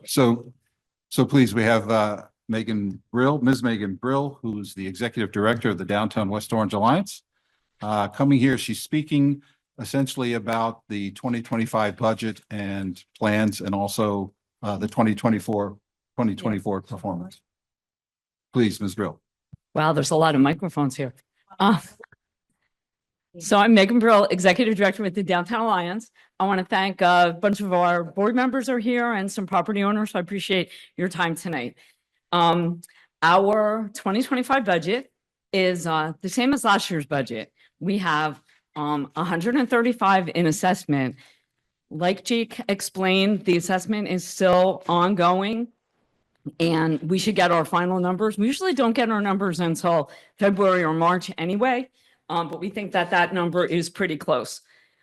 So, so please, we have Ms. Megan Brill, who's the Executive Director of the Downtown West Orange Alliance. Coming here, she's speaking essentially about the 2025 budget and plans and also the 2024 performance. Please, Ms. Brill. Wow, there's a lot of microphones here. So I'm Megan Brill, Executive Director with the Downtown Alliance. I want to thank a bunch of our board members are here and some property owners. So I appreciate your time tonight. Our 2025 budget is the same as last year's budget. We have 135 in assessment. Like Jake explained, the assessment is still ongoing and we should get our final numbers. We usually don't get our numbers until February or March anyway. But we think that that number is pretty close.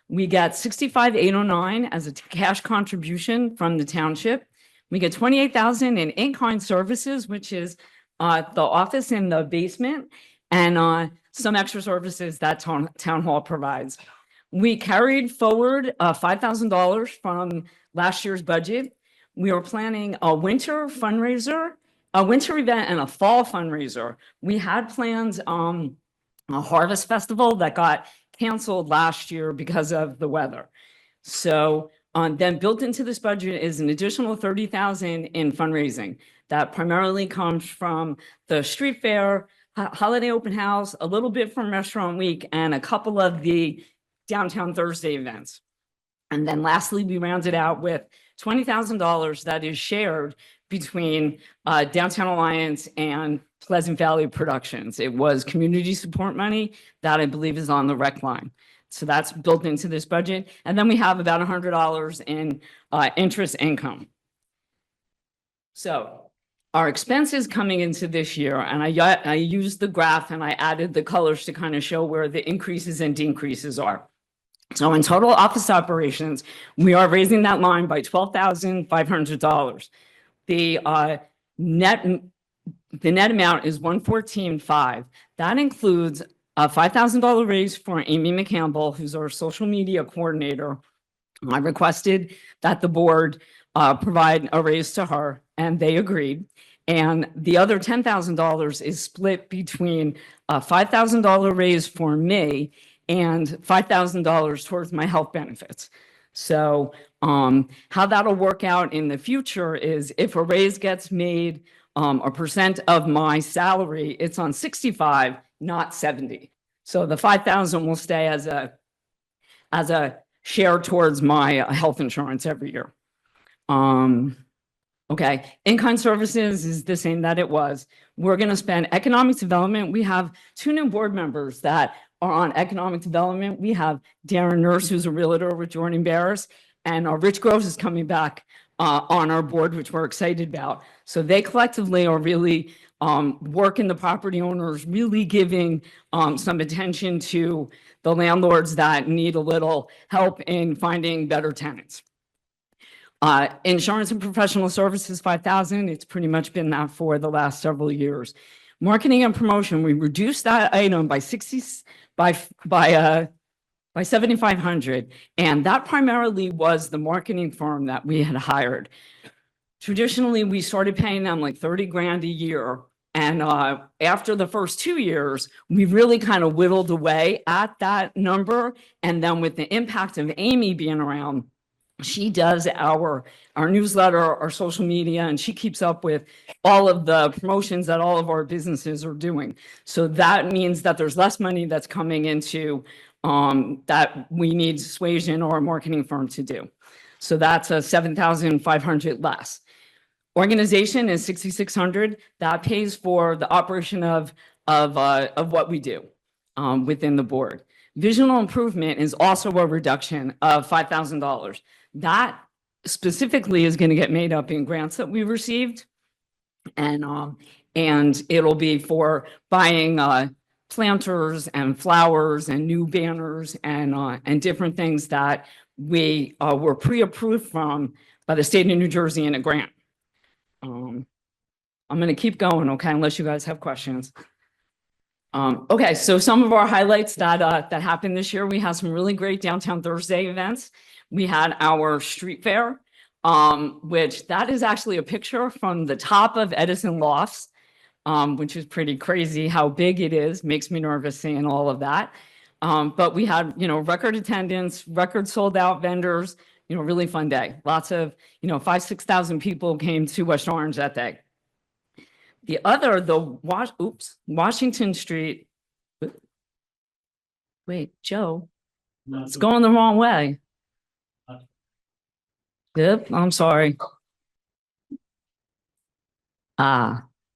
We get 65,809 as a cash contribution from the township. We get 28,000 in in-kind services, which is the office in the basement and some extra services that town hall provides. We carried forward $5,000 from last year's budget. We are planning a winter fundraiser, a winter event and a fall fundraiser. We had plans a harvest festival that got canceled last year because of the weather. So then built into this budget is an additional 30,000 in fundraising that primarily comes from the street fair, holiday open house, a little bit from restaurant week, and a couple of the downtown Thursday events. And then lastly, we rounded out with $20,000 that is shared between Downtown Alliance and Pleasant Valley Productions. It was community support money that I believe is on the rec line. So that's built into this budget. And then we have about $100 in interest income. So our expenses coming into this year, and I used the graph and I added the colors to kind of show where the increases and decreases are. So in total office operations, we are raising that line by $12,500. The net amount is $114,500. That includes a $5,000 raise for Amy McCampbell, who's our social media coordinator. I requested that the board provide a raise to her, and they agreed. And the other $10,000 is split between a $5,000 raise for me and $5,000 towards my health benefits. So how that'll work out in the future is if a raise gets made, a percent of my salary, it's on 65, not 70. So the 5,000 will stay as a share towards my health insurance every year. Okay, in-kind services is the same that it was. We're going to spend economic development. We have 2 new board members that are on economic development. We have Darren Nurse, who's a realtor with Jordan Barris, and Rich Groves is coming back on our board, which we're excited about. So they collectively are really working the property owners, really giving some attention to the landlords that need a little help in finding better tenants. Insurance and professional services, 5,000. It's pretty much been that for the last several years. Marketing and promotion, we reduced that item by 7,500, and that primarily was the marketing firm that we had hired. Traditionally, we started paying them like 30 grand a year, and after the first 2 years, we really kind of whittled away at that number. And then with the impact of Amy being around, she does our newsletter, our social media, and she keeps up with all of the promotions that all of our businesses are doing. So that means that there's less money that's coming into that we need Suasion or a marketing firm to do. So that's a 7,500 less. Organization is 6,600. That pays for the operation of what we do within the board. Visual improvement is also a reduction of $5,000. That specifically is going to get made up in grants that we received, and it'll be for buying planters and flowers and new banners and different things that we were pre-approved from by the state of New Jersey in a grant. I'm going to keep going, okay, unless you guys have questions. Okay, so some of our highlights that happened this year, we had some really great Downtown Thursday events. We had our street fair. which that is actually a picture from the top of Edison Lofts, which is pretty crazy how big it is, makes me nervous seeing all of that. But we had, record attendance, record sold out vendors, really fun day. Lots of, 5,000-6,000 people came to West Orange that day. Washington Street. Wait, Joe, it's going the wrong way. Yep, I'm sorry.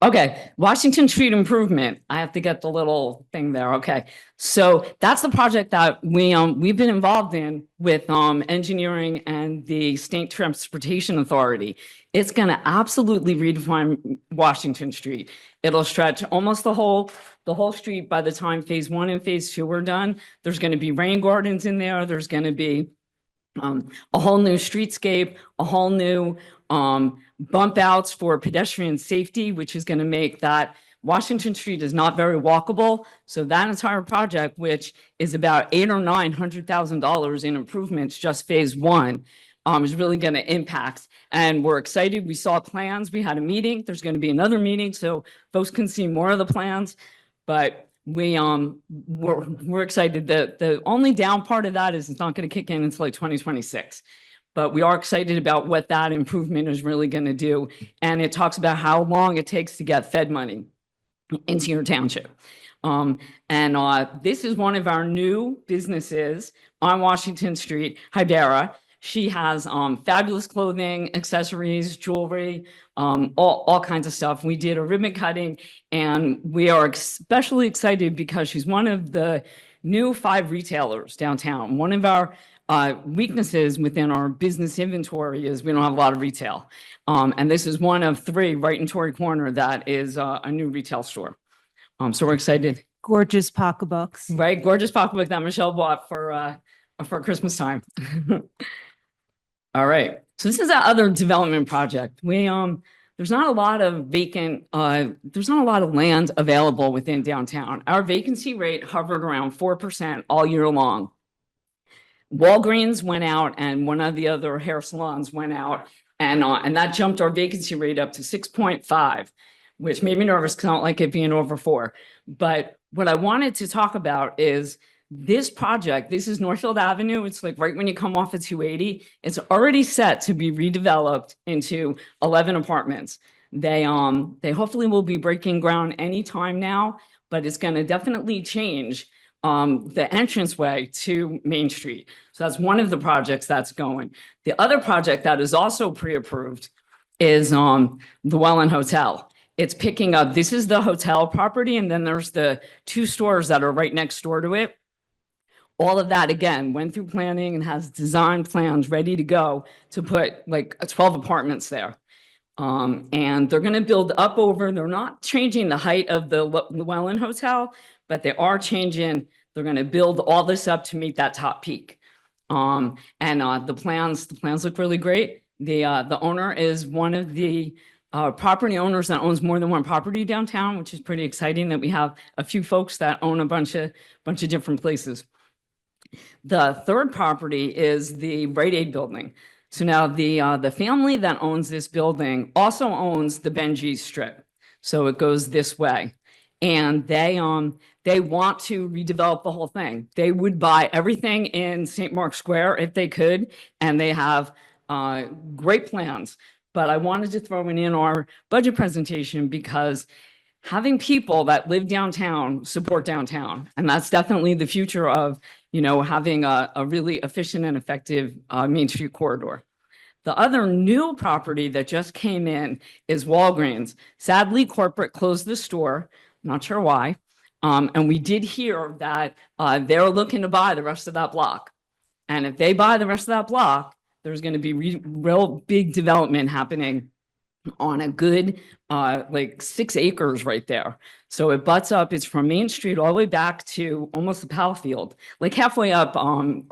Okay, Washington Street improvement. I have to get the little thing there. Okay, so that's the project that we've been involved in with engineering and the State Transportation Authority. It's going to absolutely redefine Washington Street. It'll stretch almost the whole street by the time phase 1 and phase 2 are done. There's going to be rain gardens in there. There's going to be a whole new streetscape, a whole new bump outs for pedestrian safety, which is going to make that Washington Street is not very walkable. So that entire project, which is about $800,000 or $900,000 in improvements, just phase 1, is really going to impact. And we're excited. We saw plans. We had a meeting. There's going to be another meeting so folks can see more of the plans. But we're excited. The only down part of that is it's not going to kick in until like 2026. But we are excited about what that improvement is really going to do. And it talks about how long it takes to get Fed money into your township. This is one of our new businesses on Washington Street, Hibera. She has fabulous clothing, accessories, jewelry, all kinds of stuff. We did a ribbon cutting, and we are especially excited because she's one of the new 5 retailers downtown. One of our weaknesses within our business inventory is we don't have a lot of retail. And this is one of 3 right in Torrey Corner that is a new retail store. So we're excited. Gorgeous pocketbooks. Right, gorgeous pocketbook that Michelle bought for Christmas time. All right, so this is our other development project. There's not a lot of there's not a lot of land available within downtown. Our vacancy rate hovered around 4% all year long. Walgreens went out and one of the other hair salons went out, and that jumped our vacancy rate up to 6.5, which made me nervous because I don't like it being over 4. But what I wanted to talk about is this project. This is Northfield Avenue. It's like right when you come off of 280. It's already set to be redeveloped into 11 apartments. They hopefully will be breaking ground anytime now, but it's going to definitely change the entranceway to Main Street. So that's one of the projects that's going. The other project that is also pre-approved is the Welland Hotel. It's picking up, this is the hotel property, and then there's the 2 stores that are right next door to it. All of that, again, went through planning and has design plans ready to go to put like 12 apartments there. And they're going to build up over, they're not changing the height of the Welland Hotel, but they are changing, they're going to build all this up to meet that top peak. The plans look really great. The owner is one of the property owners that owns more than one property downtown, which is pretty exciting that we have a few folks that own a bunch of different places. The third property is the Rite Aid building. So now the family that owns this building also owns the Benji Strip. So it goes this way. And they want to redevelop the whole thing. They would buy everything in St. Mark's Square if they could, and they have great plans. But I wanted to throw in our budget presentation because having people that live downtown support downtown, and that's definitely the future of having a really efficient and effective Main Street corridor. The other new property that just came in is Walgreens. Sadly, corporate closed the store. Not sure why. And we did hear that they're looking to buy the rest of that block. And if they buy the rest of that block, there's going to be real big development happening on a good like 6 acres right there. So it butts up, it's from Main Street all the way back to almost the Powell Field, like halfway up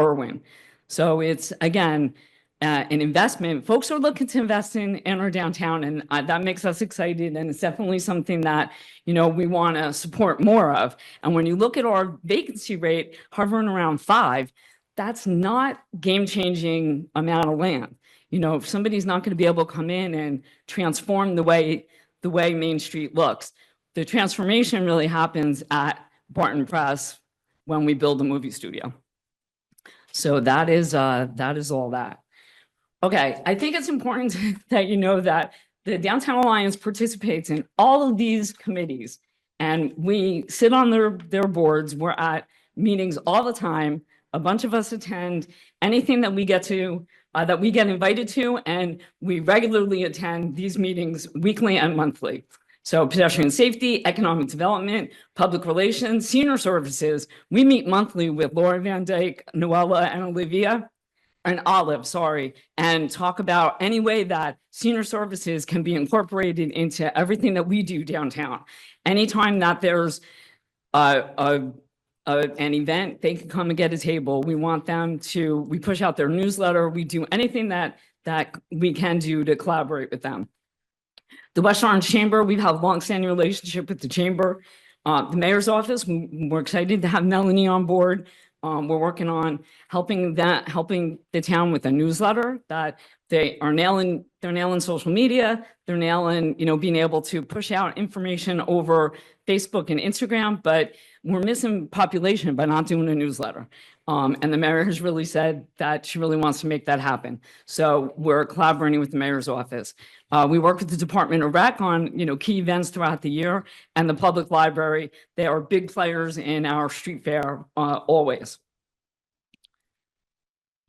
Irwin. So it's, again, an investment. Folks are looking to invest in our downtown, and that makes us excited. And it's definitely something that, we want to support more of. And when you look at our vacancy rate hovering around 5, that's not game-changing amount of land. You know, if somebody's not going to be able to come in and transform the way Main Street looks. The transformation really happens at Barton Press when we build a movie studio. So that is all that. Okay, I think it's important that you know that the Downtown Alliance participates in all of these committees, and we sit on their boards. We're at meetings all the time. A bunch of us attend anything that we get to, that we get invited to, and we regularly attend these meetings weekly and monthly. So pedestrian safety, economic development, public relations, senior services. We meet monthly with Laura Van Dyke, Noella, and Olivia, and Olive, sorry, and talk about any way that senior services can be incorporated into everything that we do downtown. Anytime that there's an event, they can come and get a table. We want them to, we push out their newsletter. We do anything that we can do to collaborate with them. The West Orange Chamber, we have a longstanding relationship with the Chamber. The Mayor's Office, we're excited to have Melanie on board. We're working on helping the town with a newsletter that they're nailing social media. They're nailing, you know, being able to push out information over Facebook and Instagram, but we're missing population by not doing a newsletter. And the mayor has really said that she really wants to make that happen. So we're collaborating with the Mayor's Office. We work with the Department of Rec on, you know, key events throughout the year, and the public library. They are big players in our street fair always.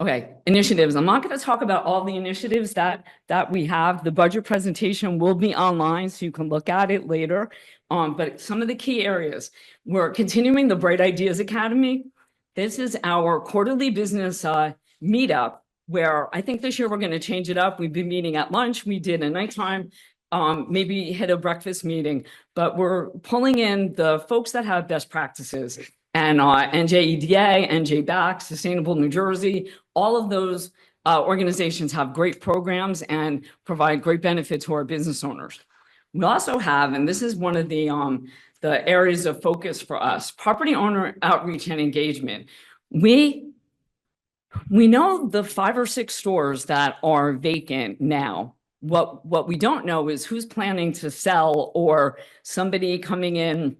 Okay, initiatives. I'm not going to talk about all the initiatives that we have. The budget presentation will be online, so you can look at it later. But some of the key areas, we're continuing the Bright Ideas Academy. This is our quarterly business meetup, where I think this year we're going to change it up. We've been meeting at lunch. We did a nighttime, maybe hit a breakfast meeting, but we're pulling in the folks that have best practices. And NJEDA, NJBAC, Sustainable New Jersey, all of those organizations have great programs and provide great benefit to our business owners. We also have, and this is one of the areas of focus for us, property owner outreach and engagement. We know the 5 or 6 stores that are vacant now. What we don't know is who's planning to sell, or somebody coming in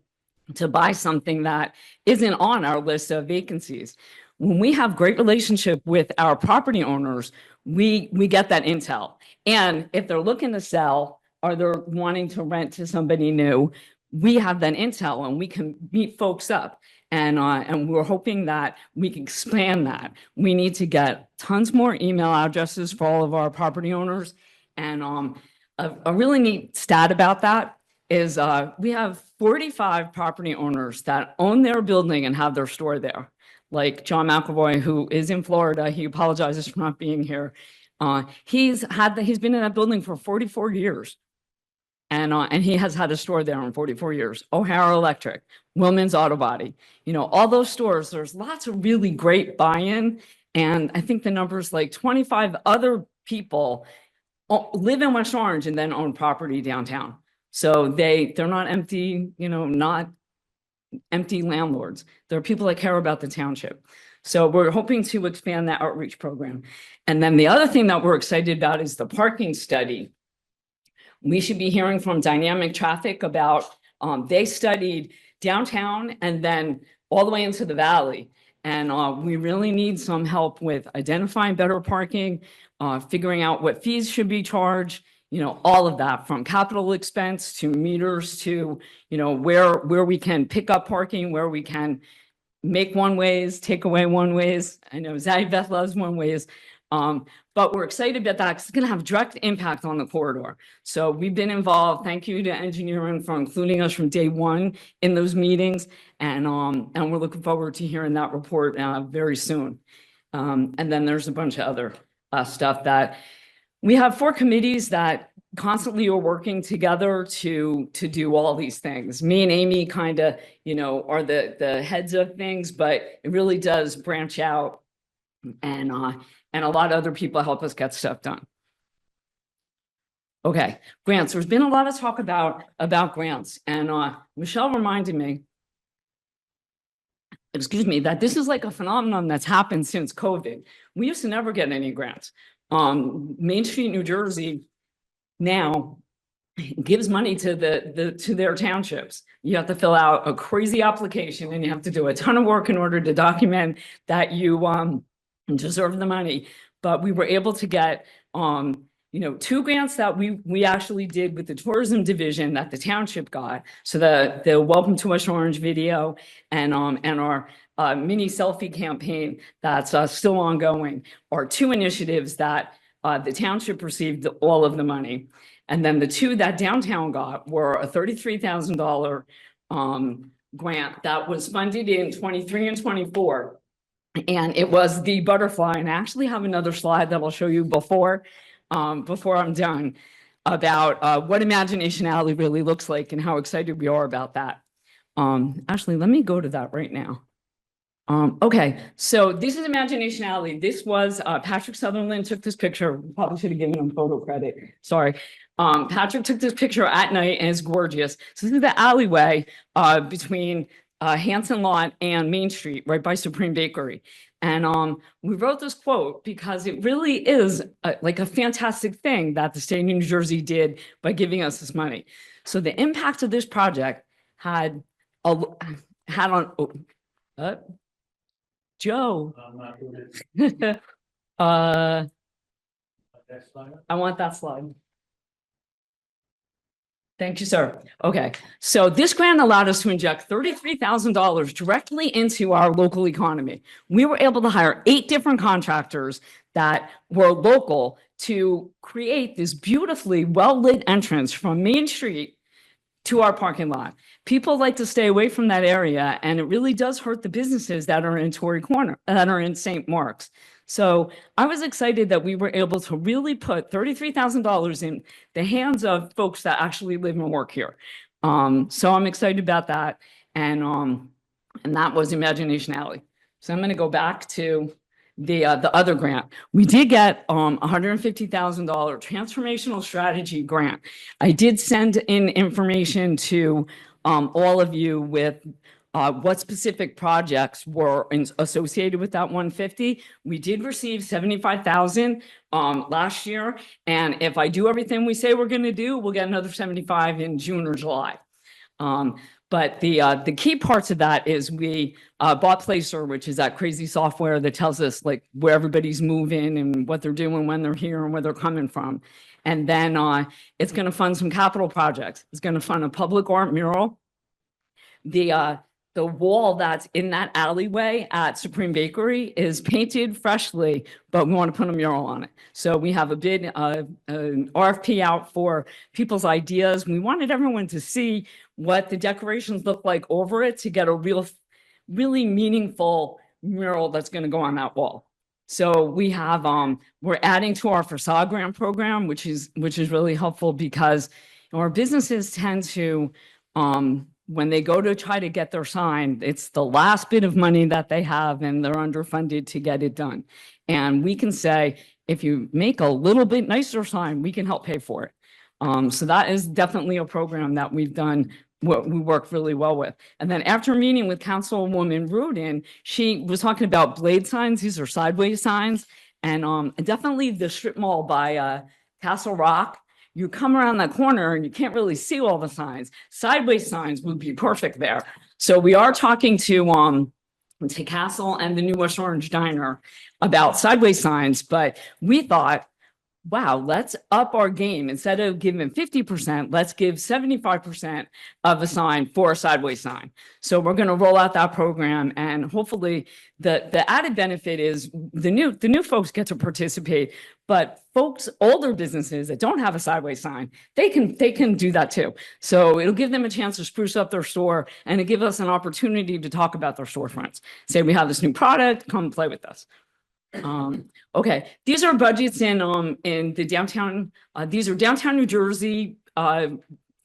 to buy something that isn't on our list of vacancies. When we have great relationship with our property owners, we get that intel. And if they're looking to sell, or they're wanting to rent to somebody new, we have that intel and we can meet folks up. And we're hoping that we can expand that. We need to get tons more email addresses for all of our property owners. And a really neat stat about that is we have 45 property owners that own their building and have their store there. Like John McAvoy, who is in Florida, he apologizes for not being here. He's been in that building for 44 years. And he has had a store there in 44 years. O'Hara Electric, Willman's Auto Body, you know, all those stores, there's lots of really great buy-in. And I think the number is like 25 other people live in West Orange and then own property downtown. So they're not empty, you know, not empty landlords. There are people that care about the township. So we're hoping to expand that outreach program. And then the other thing that we're excited about is the parking study. We should be hearing from Dynamic Traffic about, they studied downtown and then all the way into the valley. And we really need some help with identifying better parking, figuring out what fees should be charged, you know, all of that, from capital expense to meters to, you know, where we can pick up parking, where we can make one ways, take away one ways. I know Zaddy Beth loves one ways. But we're excited about that because it's going to have direct impact on the corridor. So we've been involved. Thank you to engineering for including us from day one in those meetings. And we're looking forward to hearing that report very soon. And then there's a bunch of other stuff that we have 4 committees that constantly are working together to do all these things. Me and Amy kind of, you know, are the heads of things, but it really does branch out, and a lot of other people help us get stuff done. Okay, grants. There's been a lot of talk about grants, and Michelle reminded me, excuse me, that this is like a phenomenon that's happened since COVID. We used to never get any grants. Main Street, New Jersey now gives money to to their townships. You have to fill out a crazy application and you have to do a ton of work in order to document that you deserve the money. But we were able to get two grants that we actually did with the tourism division that the township got. So the Welcome to West Orange video and our mini selfie campaign that's still ongoing are two initiatives that the township received all of the money. And then the two that downtown got were a $33,000 grant that was funded in 23 and 24. And it was the butterfly. And I actually have another slide that I'll show you before I'm done about what Imagination Alley really looks like and how excited we are about that. Actually, let me go to that right now. Okay, so this is Imagination Alley. This was Patrick Sutherland took this picture. Probably should have given him photo credit. Sorry. Patrick took this picture at night and it's gorgeous. So this is the alleyway between Hanson Lot and Main Street, right by Supreme Bakery. And we wrote this quote because it really is like a fantastic thing that the state of New Jersey did by giving us this money. So the impact of this project had Joe. I want that slide. Thank you, sir. Okay, so this grant allowed us to inject $33,000 directly into our local economy. We were able to hire 8 different contractors that were local to create this beautifully well-lit entrance from Main Street to our parking lot. People like to stay away from that area, and it really does hurt the businesses that are in Torrey Corner, that are in St. Mark's. So I was excited that we were able to really put $33,000 in the hands of folks that actually live and work here. So I'm excited about that. And that was Imagination Alley. So I'm going to go back to the other grant. We did get $150,000 transformational strategy grant. I did send in information to all of you with what specific projects were associated with that 150. We did receive 75,000 last year. And if I do everything we say we're going to do, we'll get another 75 in June or July. But the key parts of that is we bought Placer, which is that crazy software that tells us like where everybody's moving and what they're doing when they're here and where they're coming from. And then it's going to fund some capital projects. It's going to fund a public art mural. The wall that's in that alleyway at Supreme Bakery is painted freshly, but we want to put a mural on it. So we have a bid, an RFP out for people's ideas. We wanted everyone to see what the decorations look like over it to get a really meaningful mural that's going to go on that wall. So we have, we're adding to our facade grant program, which is really helpful because our businesses tend to, when they go to try to get their sign, it's the last bit of money that they have and they're underfunded to get it done. And we can say, if you make a little bit nicer sign, we can help pay for it. So that is definitely a program that we've done, what we work really well with. And then after meeting with Councilwoman Rudin, she was talking about blade signs. These are sideways signs. And definitely the strip mall by Castle Rock. You come around that corner and you can't really see all the signs. Sideways signs would be perfect there. So we are talking to Castle and the New West Orange Diner about sideways signs, but we thought, wow, let's up our game. Instead of giving 50%, let's give 75% of a sign for a sideways sign. So we're going to roll out that program, and hopefully the added benefit is the new folks get to participate, but folks, older businesses that don't have a sideways sign, they can do that too. So it'll give them a chance to spruce up their store, and it gives us an opportunity to talk about their storefronts. Say we have this new product, come play with us. Okay, these are budgets in the downtown. These are downtown New Jersey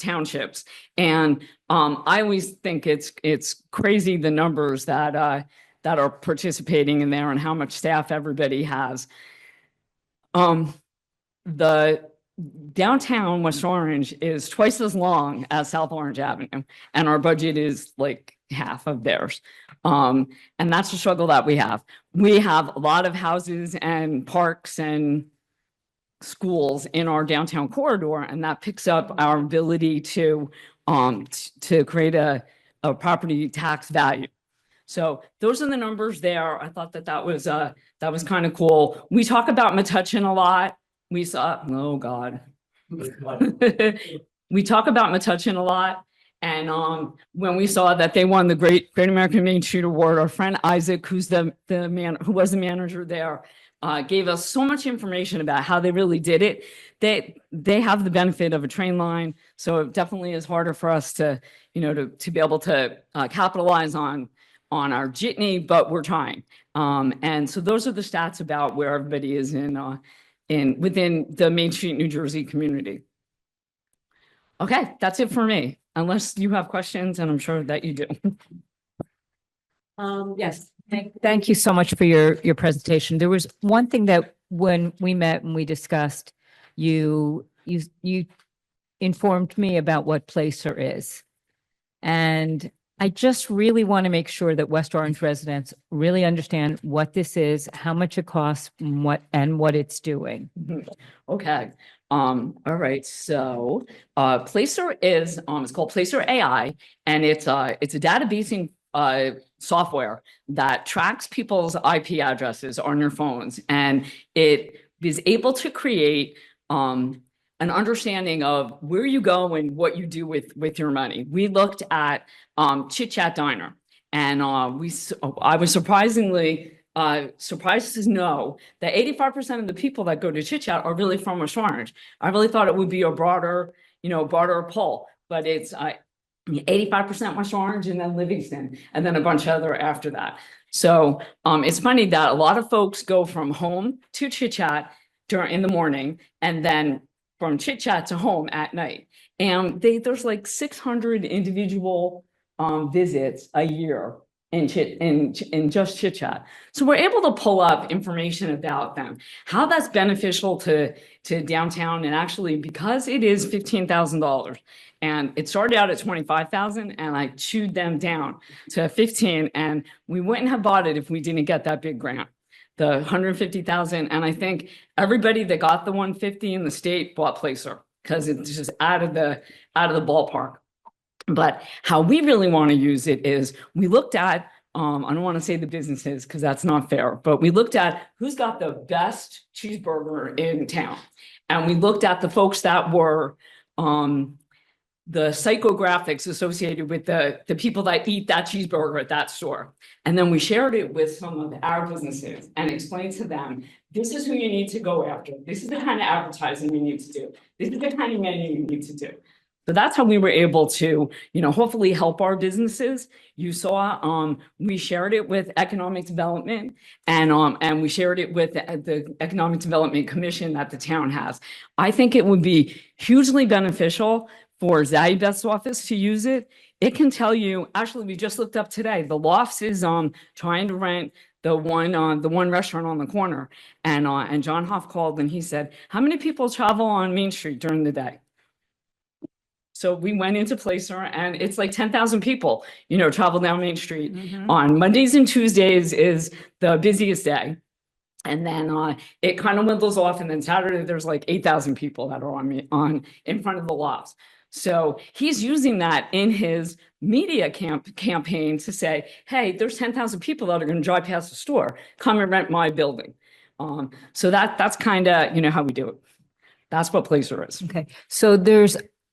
townships, and I always think it's crazy the numbers that are participating in there and how much staff everybody has. The downtown West Orange is twice as long as South Orange Avenue, and our budget is like half of theirs. And that's the struggle that we have. We have a lot of houses and parks and schools in our downtown corridor, and that picks up our ability to create a property tax value. So those are the numbers there. I thought that was kind of cool. We talk about Metuchen a lot. We saw, oh God. We talk about Metuchen a lot. And when we saw that they won the Great American Main Street Award, our friend Isaac, who was the manager there, gave us so much information about how they really did it. They have the benefit of a train line, so it definitely is harder for us to, to be able to capitalize on our jitney, but we're trying. And so those are the stats about where everybody is within the Main Street, New Jersey community. Okay, that's it for me, unless you have questions, and I'm sure that you do. Yes. Thank you so much for your presentation. There was one thing that when we met and we discussed, you informed me about what Placer is. And I just really want to make sure that West Orange residents really understand what this is, how much it costs, and what it's doing. Okay. All right. So, Placer is, it's called Placer AI, and it's a databasing software that tracks people's IP addresses on your phones, and it is able to create an understanding of where you go and what you do with your money. We looked at Chit Chat Diner, and I was surprisingly surprised to know that 85% of the people that go to Chit Chat are really from West Orange. I really thought it would be a broader poll, but it's 85% West Orange, and then Livingston, and then a bunch of other after that. So it's funny that a lot of folks go from home to Chit Chat in the morning, and then from Chit Chat to home at night. And there's like 600 individual visits a year in just Chit Chat. So we're able to pull up information about them, how that's beneficial to downtown, and actually because it is $15,000. And it started out at 25,000, and I chewed them down to 15, and we wouldn't have bought it if we didn't get that big grant, the 150,000. And I think everybody that got the 150 in the state bought Placer because it's just out of the ballpark. But how we really want to use it is we looked at, I don't want to say the businesses because that's not fair, but we looked at who's got the best cheeseburger in town. And we looked at the folks that were the psychographics associated with the people that eat that cheeseburger at that store. And then we shared it with some of our businesses and explained to them, this is who you need to go after. This is the kind of advertising you need to do. This is the kind of menu you need to do. So that's how we were able to, hopefully help our businesses. You saw, we shared it with Economic Development, and we shared it with the Economic Development Commission that the town has. I think it would be hugely beneficial for Zahi Beth's office to use it. It can tell you, actually, we just looked up today, the Lofts is trying to rent the one restaurant on the corner. And John Hoff called and he said, how many people travel on Main Street during the day? So we went into Placer, and it's like 10,000 people, travel down Main Street. On Mondays and Tuesdays is the busiest day. And then it kind of dwindles off. And then Saturday, there's like 8,000 people that are on in front of the Lofts. So he's using that in his media campaign to say, hey, there's 10,000 people that are going to drive past the store. Come and rent my building. So that's kind of, how we do it. That's what Placer is. Okay. So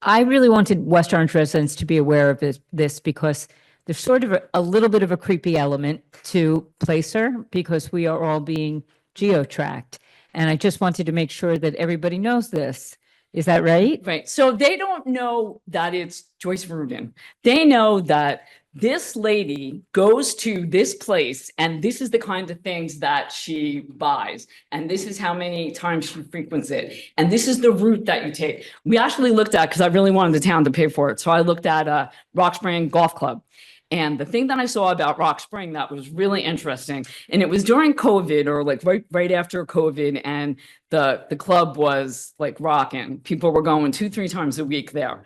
I really wanted West Orange residents to be aware of this because there's sort of a little bit of a creepy element to Placer because we are all being geo-tracked. And I just wanted to make sure that everybody knows this. Is that right? Right. So they don't know that it's Joyce Rubin. They know that this lady goes to this place and this is the kind of things that she buys. And this is how many times she frequents it. And this is the route that you take. We actually looked at, because I really wanted the town to pay for it. So I looked at Rock Spring Golf Club. And the thing that I saw about Rock Spring that was really interesting, and it was during COVID or like right after COVID, and the club was like rocking. People were going 2-3 times a week there.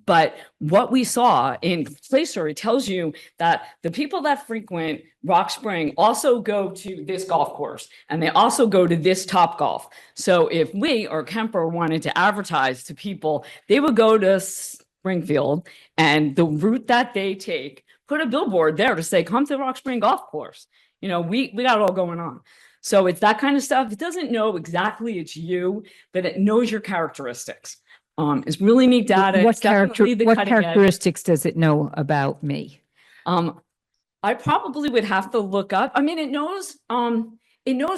But what we saw in Placer, it tells you that the people that frequent Rock Spring also go to this golf course and they also go to this Top Golf. So if we or Kemper wanted to advertise to people, they would go to Springfield and the route that they take, put a billboard there to say, come to Rock Spring Golf Course. You know, we got it all going on. So it's that kind of stuff. It doesn't know exactly it's you, but it knows your characteristics. It's really neat data. What It's definitely the what cutting edge. characteristics does it know about me? I probably would have to look up. I mean, it knows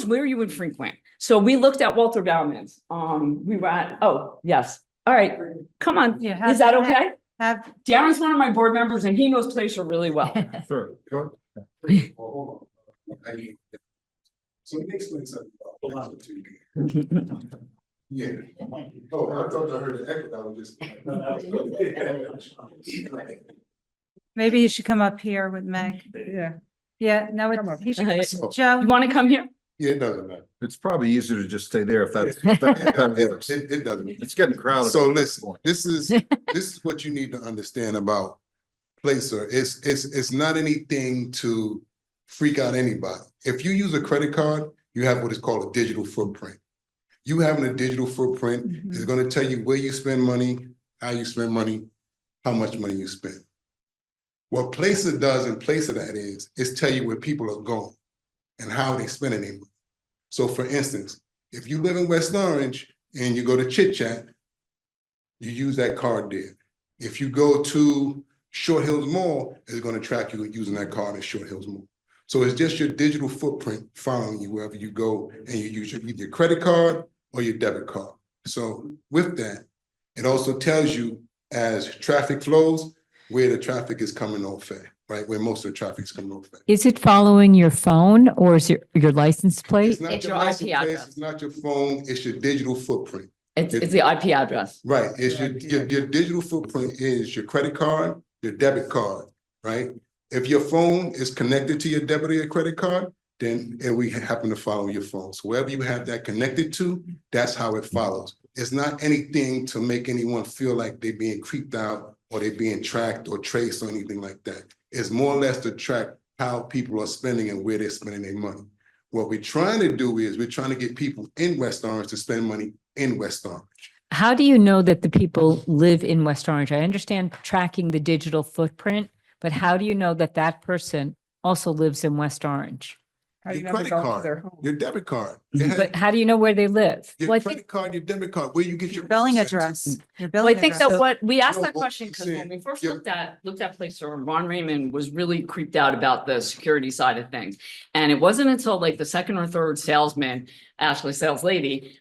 where you would frequent. So we looked at Walter Bauman's. We were at, oh, yes. All right, come on. Yeah, Is that okay? Have, Darren's one of my board members and he knows Placer really well. Sure. So let me explain something about to you. Yeah. Oh, I thought I heard the echo. I was just. maybe you should come up here with Meg. Yeah. Yeah, no, he should, You Joe, want to come here? Yeah, it doesn't matter. It's probably easier to just stay there if that's. It doesn't. It's getting crowded. So listen, this is what you need to understand about Placer. It's not anything to freak out anybody. If you use a credit card, you have what is called a digital footprint. You having a digital footprint is going to tell you where you spend money, how you spend money, how much money you spend. What Placer does in place of that is tell you where people are going and how they spending their money. So for instance, if you live in West Orange and you go to Chit Chat, you use that card there. If you go to Short Hills Mall, it's going to track you using that card at Short Hills Mall. So it's just your digital footprint following you wherever you go, and you use either your credit card or your debit card. So with that, it also tells you as traffic flows, where the traffic is coming off at, right? Where most of the traffic is coming off at. Is it following your phone or is your license plate? It's not It's your your license IP plate, address. it's not your phone, it's your digital footprint. It's the IP address. Right, it's your digital footprint is your credit card, your debit card, right? If your phone is connected to your debit or your credit card, then and we happen to follow your phone. So wherever you have that connected to, that's how it follows. It's not anything to make anyone feel like they're being creeped out or they're being tracked or traced or anything like that. It's more or less to track how people are spending and where they're spending their money. What we're trying to do is we're trying to get people in West Orange to spend money in West Orange. How do you know that the people live in West Orange? I understand tracking the digital footprint, but how do you know that that person also lives in West Orange? Your credit card, your debit card. It has But how do you know where they live? Your Well, I credit card, your debit card, where you get your billing receipts. address, your Well, billing I think address. that what we asked No, that what question I'm because when saying, we first yeah. looked at Placer, Ron Raymond was really creeped out about the security side of things. And it wasn't until like the second or third salesman, actually sales lady,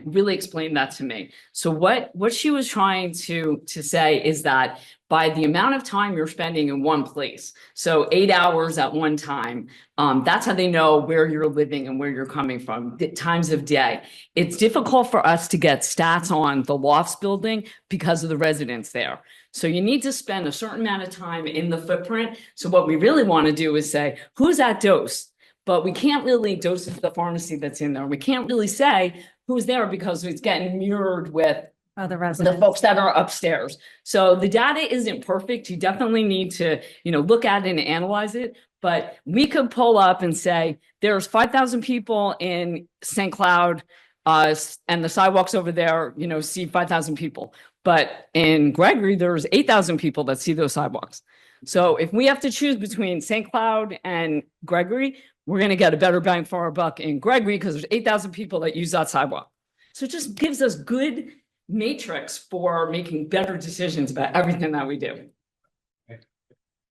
really explained that to me. So what she was trying to say is that by the amount of time you're spending in one place, so 8 hours at one time, that's how they know where you're living and where you're coming from, the times of day. It's difficult for us to get stats on the Lofts building because of the residents there. So you need to spend a certain amount of time in the footprint. So what we really want to do is say, who's at Dose? But we can't really, Dose is the pharmacy that's in there. We can't really say who's there because it's getting mirrored with Other the residents. folks that are upstairs. So the data isn't perfect. You definitely need to, look at it and analyze it. But we could pull up and say, there's 5,000 people in St. Cloud, and the sidewalks over there, see 5,000 people. But in Gregory, there's 8,000 people that see those sidewalks. So if we have to choose between St. Cloud and Gregory, we're going to get a better bang for our buck in Gregory because there's 8,000 people that use that sidewalk. So it just gives us good matrix for making better decisions about everything that we do.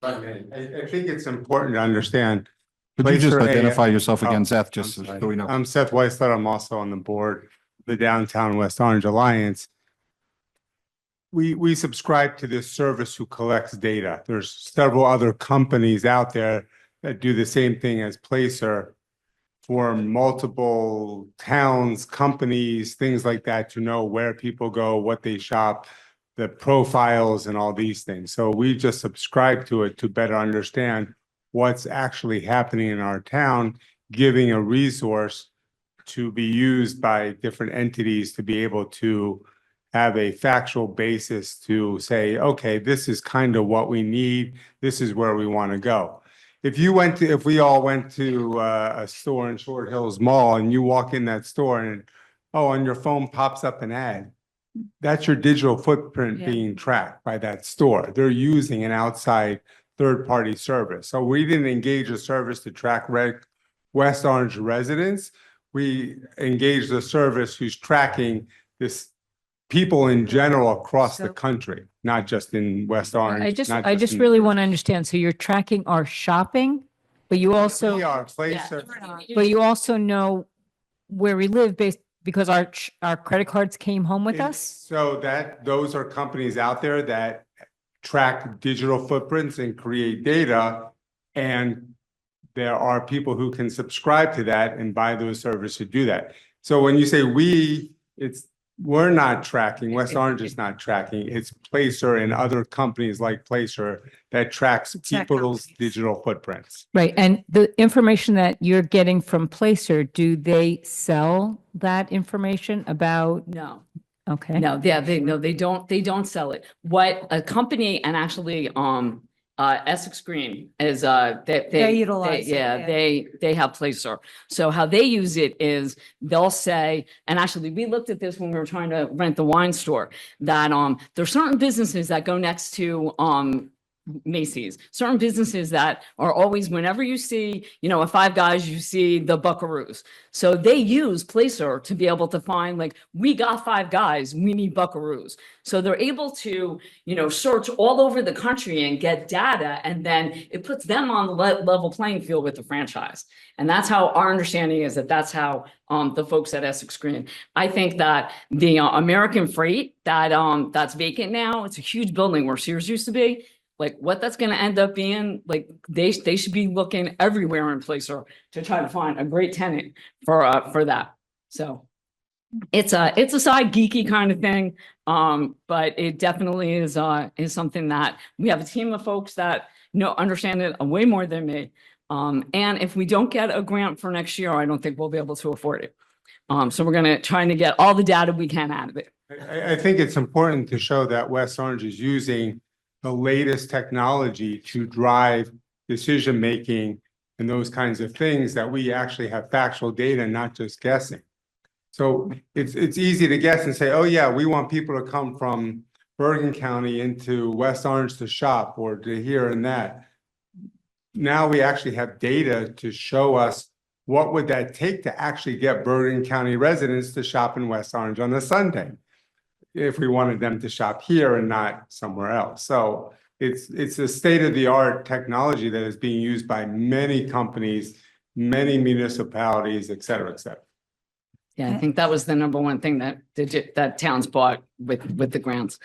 I think it's important to understand. Could you just Placer identify yourself Oh, again, Seth, I'm just sorry. so we know? I'm Seth Weisler. I'm also on the board, of the Downtown West Orange Alliance. We subscribe to this service who collects data. There's several other companies out there that do the same thing as Placer for multiple towns, companies, things like that, to know where people go, what they shop, the profiles and all these things. So we just subscribe to it to better understand what's actually happening in our town, giving a resource to be used by different entities to be able to have a factual basis to say, okay, this is kind of what we need. This is where we want to go. If we all went to a store in Short Hills Mall and you walk in that store and, oh, on your phone pops up an ad, that's your digital footprint Yeah. being tracked by that store. They're using an outside third-party service. So we didn't engage a service to track West Orange residents. We engaged a service who's tracking this people in general across the So- country, not just in West Orange. not I just in- really want to understand. So you're tracking our shopping, but you also, We are Placer. but you also know where we live because our credit cards came home with us? So those are companies out there that track digital footprints and create data. And there are people who can subscribe to that and buy those services to do that. So when you say we're not tracking, West Orange is not tracking, it's Placer and other companies like Placer that tracks Tech people's companies. digital footprints. Right. And the information that you're getting from Placer, do they sell that information about? No. Okay. No, yeah, they don't sell it. What a company and actually, Essex Green is, They utilize it, yeah, yeah. they have Placer. So how they use it is they'll say, and actually we looked at this when we were trying to rent the wine store, that, there's certain businesses that go next to, Macy's, certain businesses that are always, whenever you see, at Five Guys, you see the Buckaroos. So they use Placer to be able to find, like, we got Five Guys, we need Buckaroos. So they're able to, search all over the country and get data, and then it puts them on the level playing field with the franchise. And that's how our understanding is, that's how the folks at Essex Green. I think that the American Freight that's vacant now, it's a huge building where Sears used to be. Like, what that's going to end up being, like, they should be looking everywhere in Placer to try to find a great tenant for that. So it's a side geeky kind of thing, but it definitely is something that we have a team of folks that understand it way more than me. And if we don't get a grant for next year, I don't think we'll be able to afford it. So we're trying to get all the data we can out of it. I think it's important to show that West Orange is using the latest technology to drive decision-making and those kinds of things, that we actually have factual data, not just guessing. So it's easy to guess and say, oh yeah, we want people to come from Bergen County into West Orange to shop or to here and that. Now we actually have data to show us what would that take to actually get Bergen County residents to shop in West Orange on a Sunday, if we wanted them to shop here and not somewhere else. So it's a state-of-the-art technology that is being used by many companies, many municipalities, et cetera, et cetera. Yeah, I think that was the number one thing that towns bought with the grants.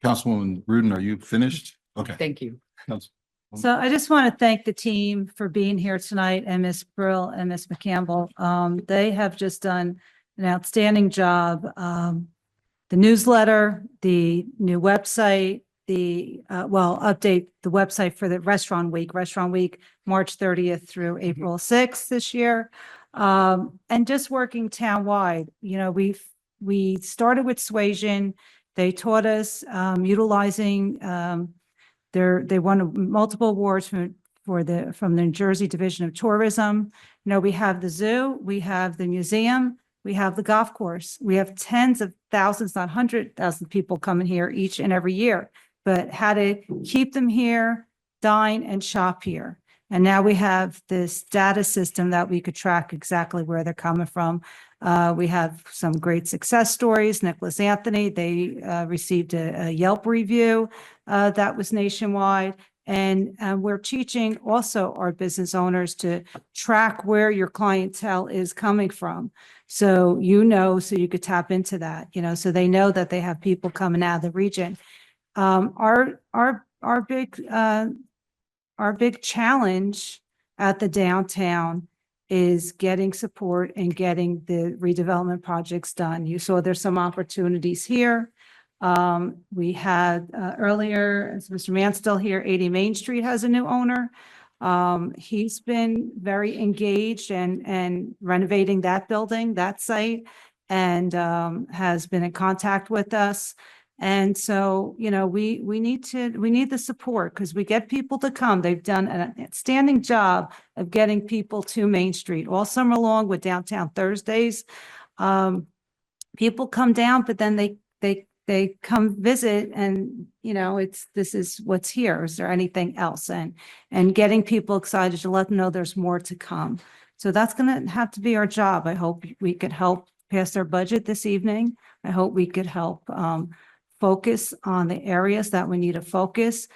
Councilwoman Rudin, are you finished? Okay. Thank you. Council- So I just want to thank the team for being here tonight, and Ms. Brill and Ms. McCampbell. They have just done an outstanding job. The newsletter, the new website, update the website for the Restaurant Week, March 30th through April 6th this year. And just working townwide, we started with Suasion. They taught us, utilizing, they won multiple awards from the New Jersey Division of Tourism. We have the zoo, we have the museum, we have the golf course. We have tens of thousands, not 100,000 people coming here each and every year, but how to keep them here, dine and shop here. And now we have this data system that we could track exactly where they're coming from. We have some great success stories. Nicholas Anthony, they received a Yelp review that was nationwide. And we're teaching also our business owners to track where your clientele is coming from. So so you could tap into that, so they know that they have people coming out of the region. Our big challenge at the downtown is getting support and getting the redevelopment projects done. You saw there's some opportunities here. We had earlier, as Mr. Mann's still here, 80 Main Street has a new owner. He's been very engaged and renovating that building, that site. and has been in contact with us. And so, you know, we need the support because we get people to come. They've done an outstanding job of getting people to Main Street all summer long with Downtown Thursdays. People come down, but then they come visit and, you know, this is what's here. Is there anything else? And getting people excited to let them know there's more to come. So that's going to have to be our job. I hope we could help pass their budget this evening. I hope we could help focus on the areas that we need to focus.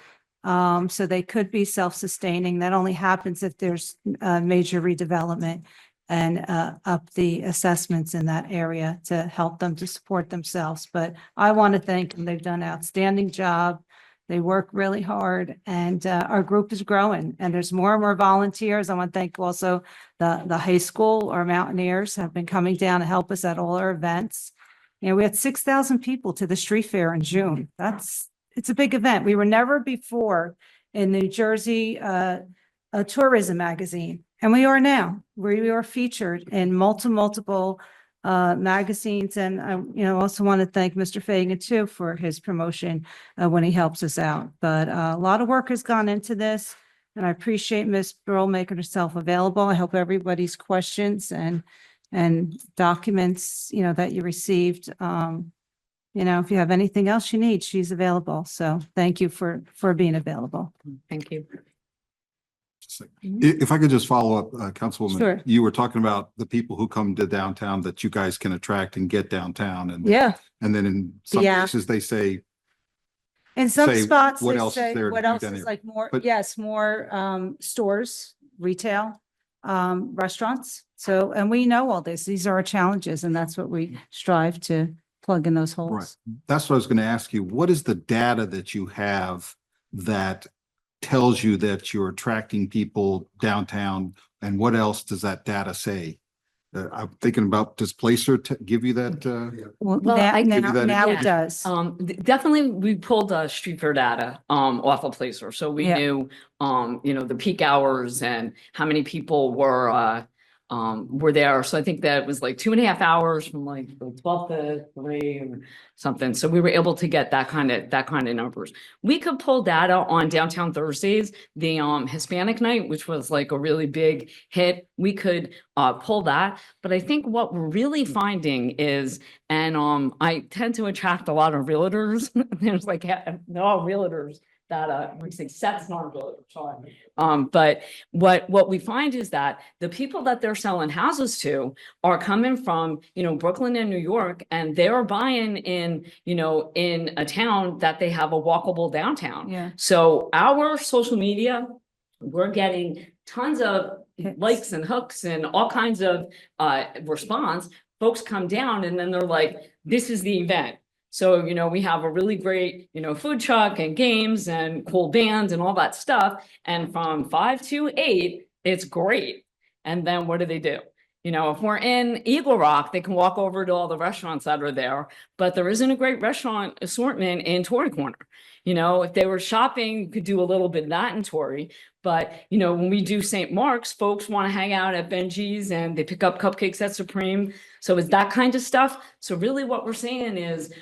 So they could be self-sustaining. That only happens if there's major redevelopment and up the assessments in that area to help them to support themselves. But I want to thank them. They've done an outstanding job. They work really hard and our group is growing and there's more and more volunteers. I want to thank also the high school. Our Mountaineers have been coming down to help us at all our events. You know, we had 6,000 people to the street fair in June. It's a big event. We were never before in New Jersey a tourism magazine. And we are now. We are featured in multiple magazines. And I, you know, also want to thank Mr. Fagan too for his promotion when he helps us out. But a lot of work has gone into this, and I appreciate Ms. Brill making herself available. I hope everybody's questions and documents, you know, that you received. You know, if you have anything else you need, she's available. So thank you for being available. Thank you. If I could just follow up, Councilwoman. Sure. You were talking about the people who come to downtown that you guys can attract and get downtown. And Yeah. and then in some Yeah. cases, they say, In some Say, spots, what they else is say, there to what do else down is here? like more, But- yes, more stores, retail, restaurants. So, and we know all this. These are our challenges and that's what we strive to plug in those holes. right. That's what I was going to ask you. What is the data that you have that tells you that you're attracting people downtown? And what else does that data say? I'm thinking about, does Placer give you that? Well, Well, now, I- Give you that now it information. does. Definitely, we pulled street fair data off of Placer, so we Yeah. knew you know, the peak hours and how many people were there. So I think that was like 2.5 hours from like 12 to 3 or something. So we were able to get that kind of numbers. We could pull data on Downtown Thursdays, the Hispanic night, which was like a really big hit. We could pull that. But I think what we're really finding is, and I tend to attract a lot of realtors. There's like they're all realtors that we say sets not realtors, sorry. But what we find is that the people that they're selling houses to are coming from, you know, Brooklyn and New York, and they're buying in, you know, in a town that they have a walkable downtown. Yeah. So our social media, we're getting tons of Hits. likes and hooks and all kinds of response. Folks come down and then they're like, this is the event. So, you know, we have a really great, you know, food truck and games and cool bands and all that stuff. And from 5 to 8, it's great. And then what do? You know, if we're in Eagle Rock, they can walk over to all the restaurants that are there, but there isn't a great restaurant assortment in Torrey Corner. You know, if they were shopping, you could do a little bit of that in Torrey. But, you know, when we do St. Mark's, folks want to hang out at Benji's and they pick up cupcakes at Supreme. So it's that kind of stuff. So really what we're saying is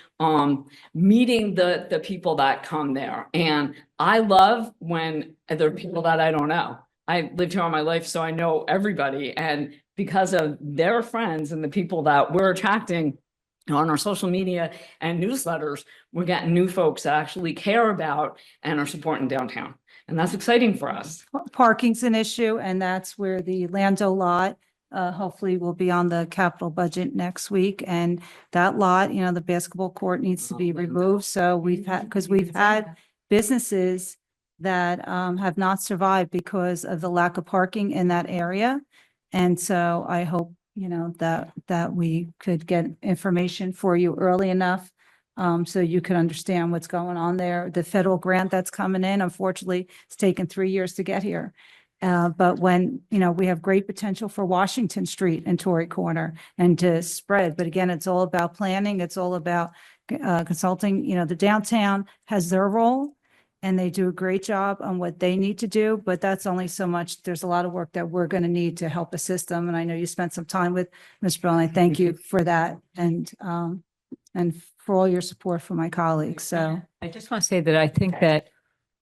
meeting the people that come there. And I love when there are people that I don't know. I lived here all my life, so I know everybody. And because of their friends and the people that we're attracting on our social media and newsletters, we're getting new folks that actually care about and are supporting downtown. And that's exciting for us. Parking's an issue, and that's where the Lando lot hopefully will be on the capital budget next week. And that lot, you know, the basketball court needs to be removed. So we've had businesses that have not survived because of the lack of parking in that area. And so I hope, you know, that we could get information for you early enough so you can understand what's going on there. The federal grant that's coming in, unfortunately, it's taken 3 years to get here. But when, you know, we have great potential for Washington Street and Torrey Corner and to spread. But again, it's all about planning. It's all about consulting. You know, the downtown has their role and they do a great job on what they need to do, but that's only so much. There's a lot of work that we're going to need to help assist them. And I know you spent some time with Ms. Brill, and I thank you for that and for all your support for my colleagues. So I just want to say that I think that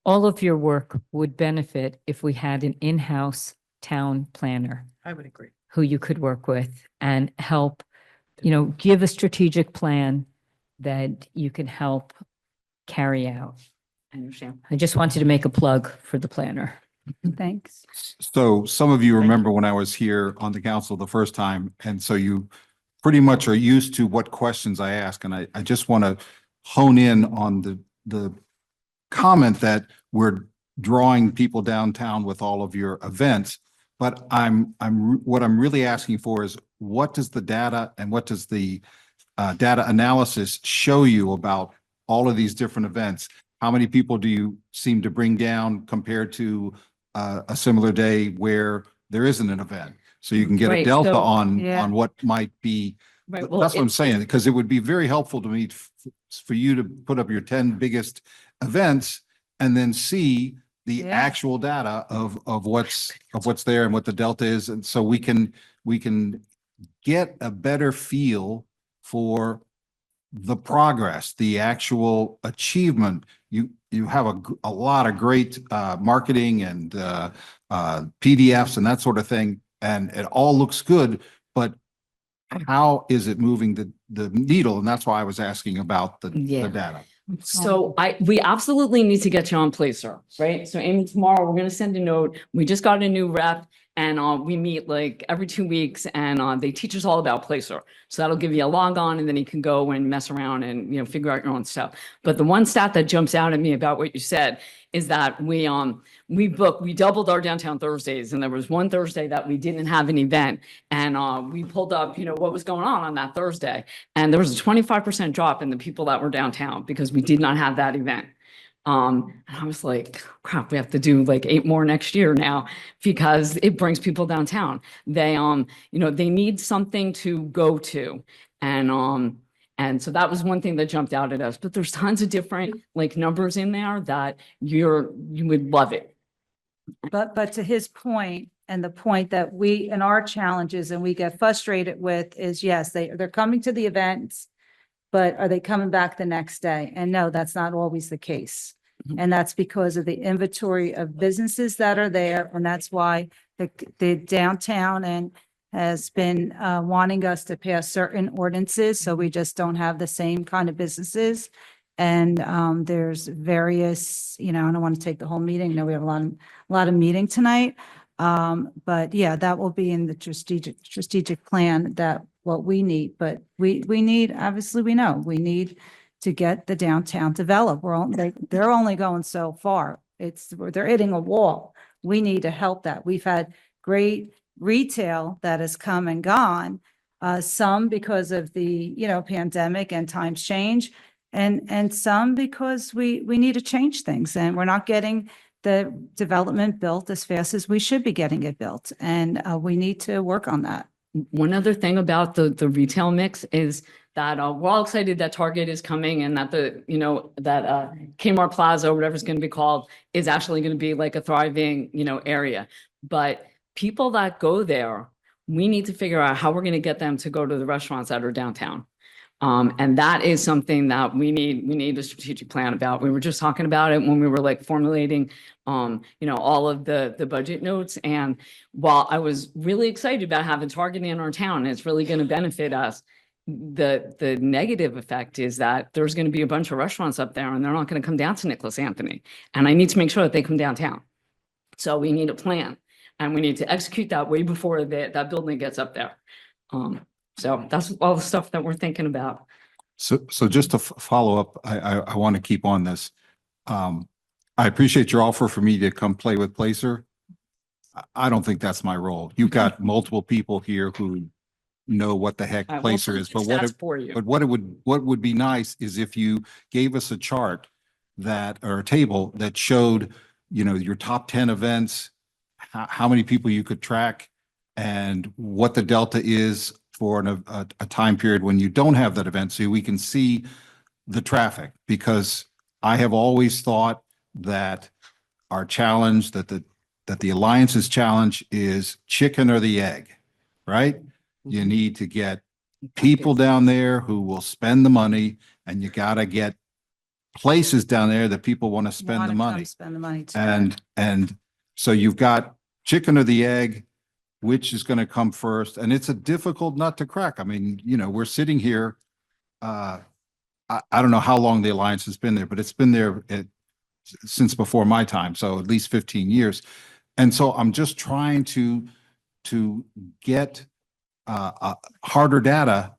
all of your work would benefit if we had an in-house town planner I would agree. who you could work with and help, give a strategic plan that you can help carry out. I understand. I just wanted to make a plug for the planner. thanks. So some of you remember when I was here on the council the first time, and so you pretty much are used to what questions I ask. And I just want to hone in on the comment that we're drawing people downtown with all of your events. But what I'm really asking for is, what does the data and what does the data analysis show you about all of these different events? How many people do you seem to bring down compared to a similar day where there isn't an event? So you can get a Right, delta so- on Yeah. what might be. Right. That's Well, what I'm saying, because it would be very helpful to me for you to put up your 10 biggest events and then see the Yeah. actual data of what's there and what the delta is. And so we can get a better feel for the progress, the actual achievement. You have a lot of great marketing and PDFs and that sort of thing, and it all looks good, but how is it moving the needle? And that's why I was asking about the Yeah. data. So we absolutely need to get you on Placer, right? So Amy, tomorrow we're gonna send a note. We just got a new rep and we meet like every 2 weeks and they teach us all about Placer. So that'll give you a log on and then you can go and mess around and, figure out your own stuff. But the one stat that jumps out at me about what you said is that we doubled our downtown Thursdays, and there was one Thursday that we didn't have an event, and we pulled up, what was going on that Thursday. And there was a 25% drop in the people that were downtown because we did not have that event. And I was like, crap, we have to do like 8 more next year now because it brings people downtown. They they need something to go to. And so that was one thing that jumped out at us, but there's tons of different like numbers in there that you would love it. But to his point, and the point that we, in our challenges, and we get frustrated with is, yes, they're coming to the events, but are they coming back the next day? And no, that's not always the case. Mhm. And that's because of the inventory of businesses that are there. And that's why the downtown and has been wanting us to pass certain ordinances. So we just don't have the same kind of businesses. And there's various, I don't want to take the whole meeting. No, we have a lot of meeting tonight. But yeah, that will be in the strategic plan, that what we need. But we need, obviously, we know we need to get the downtown developed. They're only going so far. They're hitting a wall. We need to help that. We've had great retail that has come and gone, some because of the, pandemic and times change, and some because we need to change things, and we're not getting the development built as fast as we should be getting it built. And we need to work on that. One other thing about the retail mix is that we're all excited that Target is coming and that that Kmart Plaza, or whatever it's going to be called, is actually going to be like a thriving, area. But people that go there, we need to figure out how we're going to get them to go to the restaurants that are downtown. And that is something that we need a strategic plan about. We were just talking about it when we were like formulating, all of the budget notes. And while I was really excited about having Target in our town, it's really going to benefit us. The negative effect is that there's going to be a bunch of restaurants up there and they're not going to come down to Nicholas Anthony. And I need to make sure that they come downtown. So we need a plan and we need to execute that way before that building gets up there. So that's all the stuff that we're thinking about. So just to follow up, I want to keep on this. I appreciate your offer for me to come play with Placer. I don't think that's my role. You've got multiple people here who know what the heck Well, Placer is, but that's for you. what would be nice is if you gave us a chart or a table that showed, your top 10 events, how many people you could track, and what the delta is for a time period when you don't have that event, so we can see the traffic. Because I have always thought that our challenge, that the Alliance's challenge is chicken or the egg, right? You need to get people down there who will spend the money, and you gotta get places down there that people want to spend Wanna the come money. Spend the money too. And so you've got chicken or the egg, which is going to come first? And it's a difficult nut to crack. I mean, we're sitting here. I don't know how long the Alliance has been there, but it's been there since before my time. So at least 15 years. And so I'm just trying to get harder data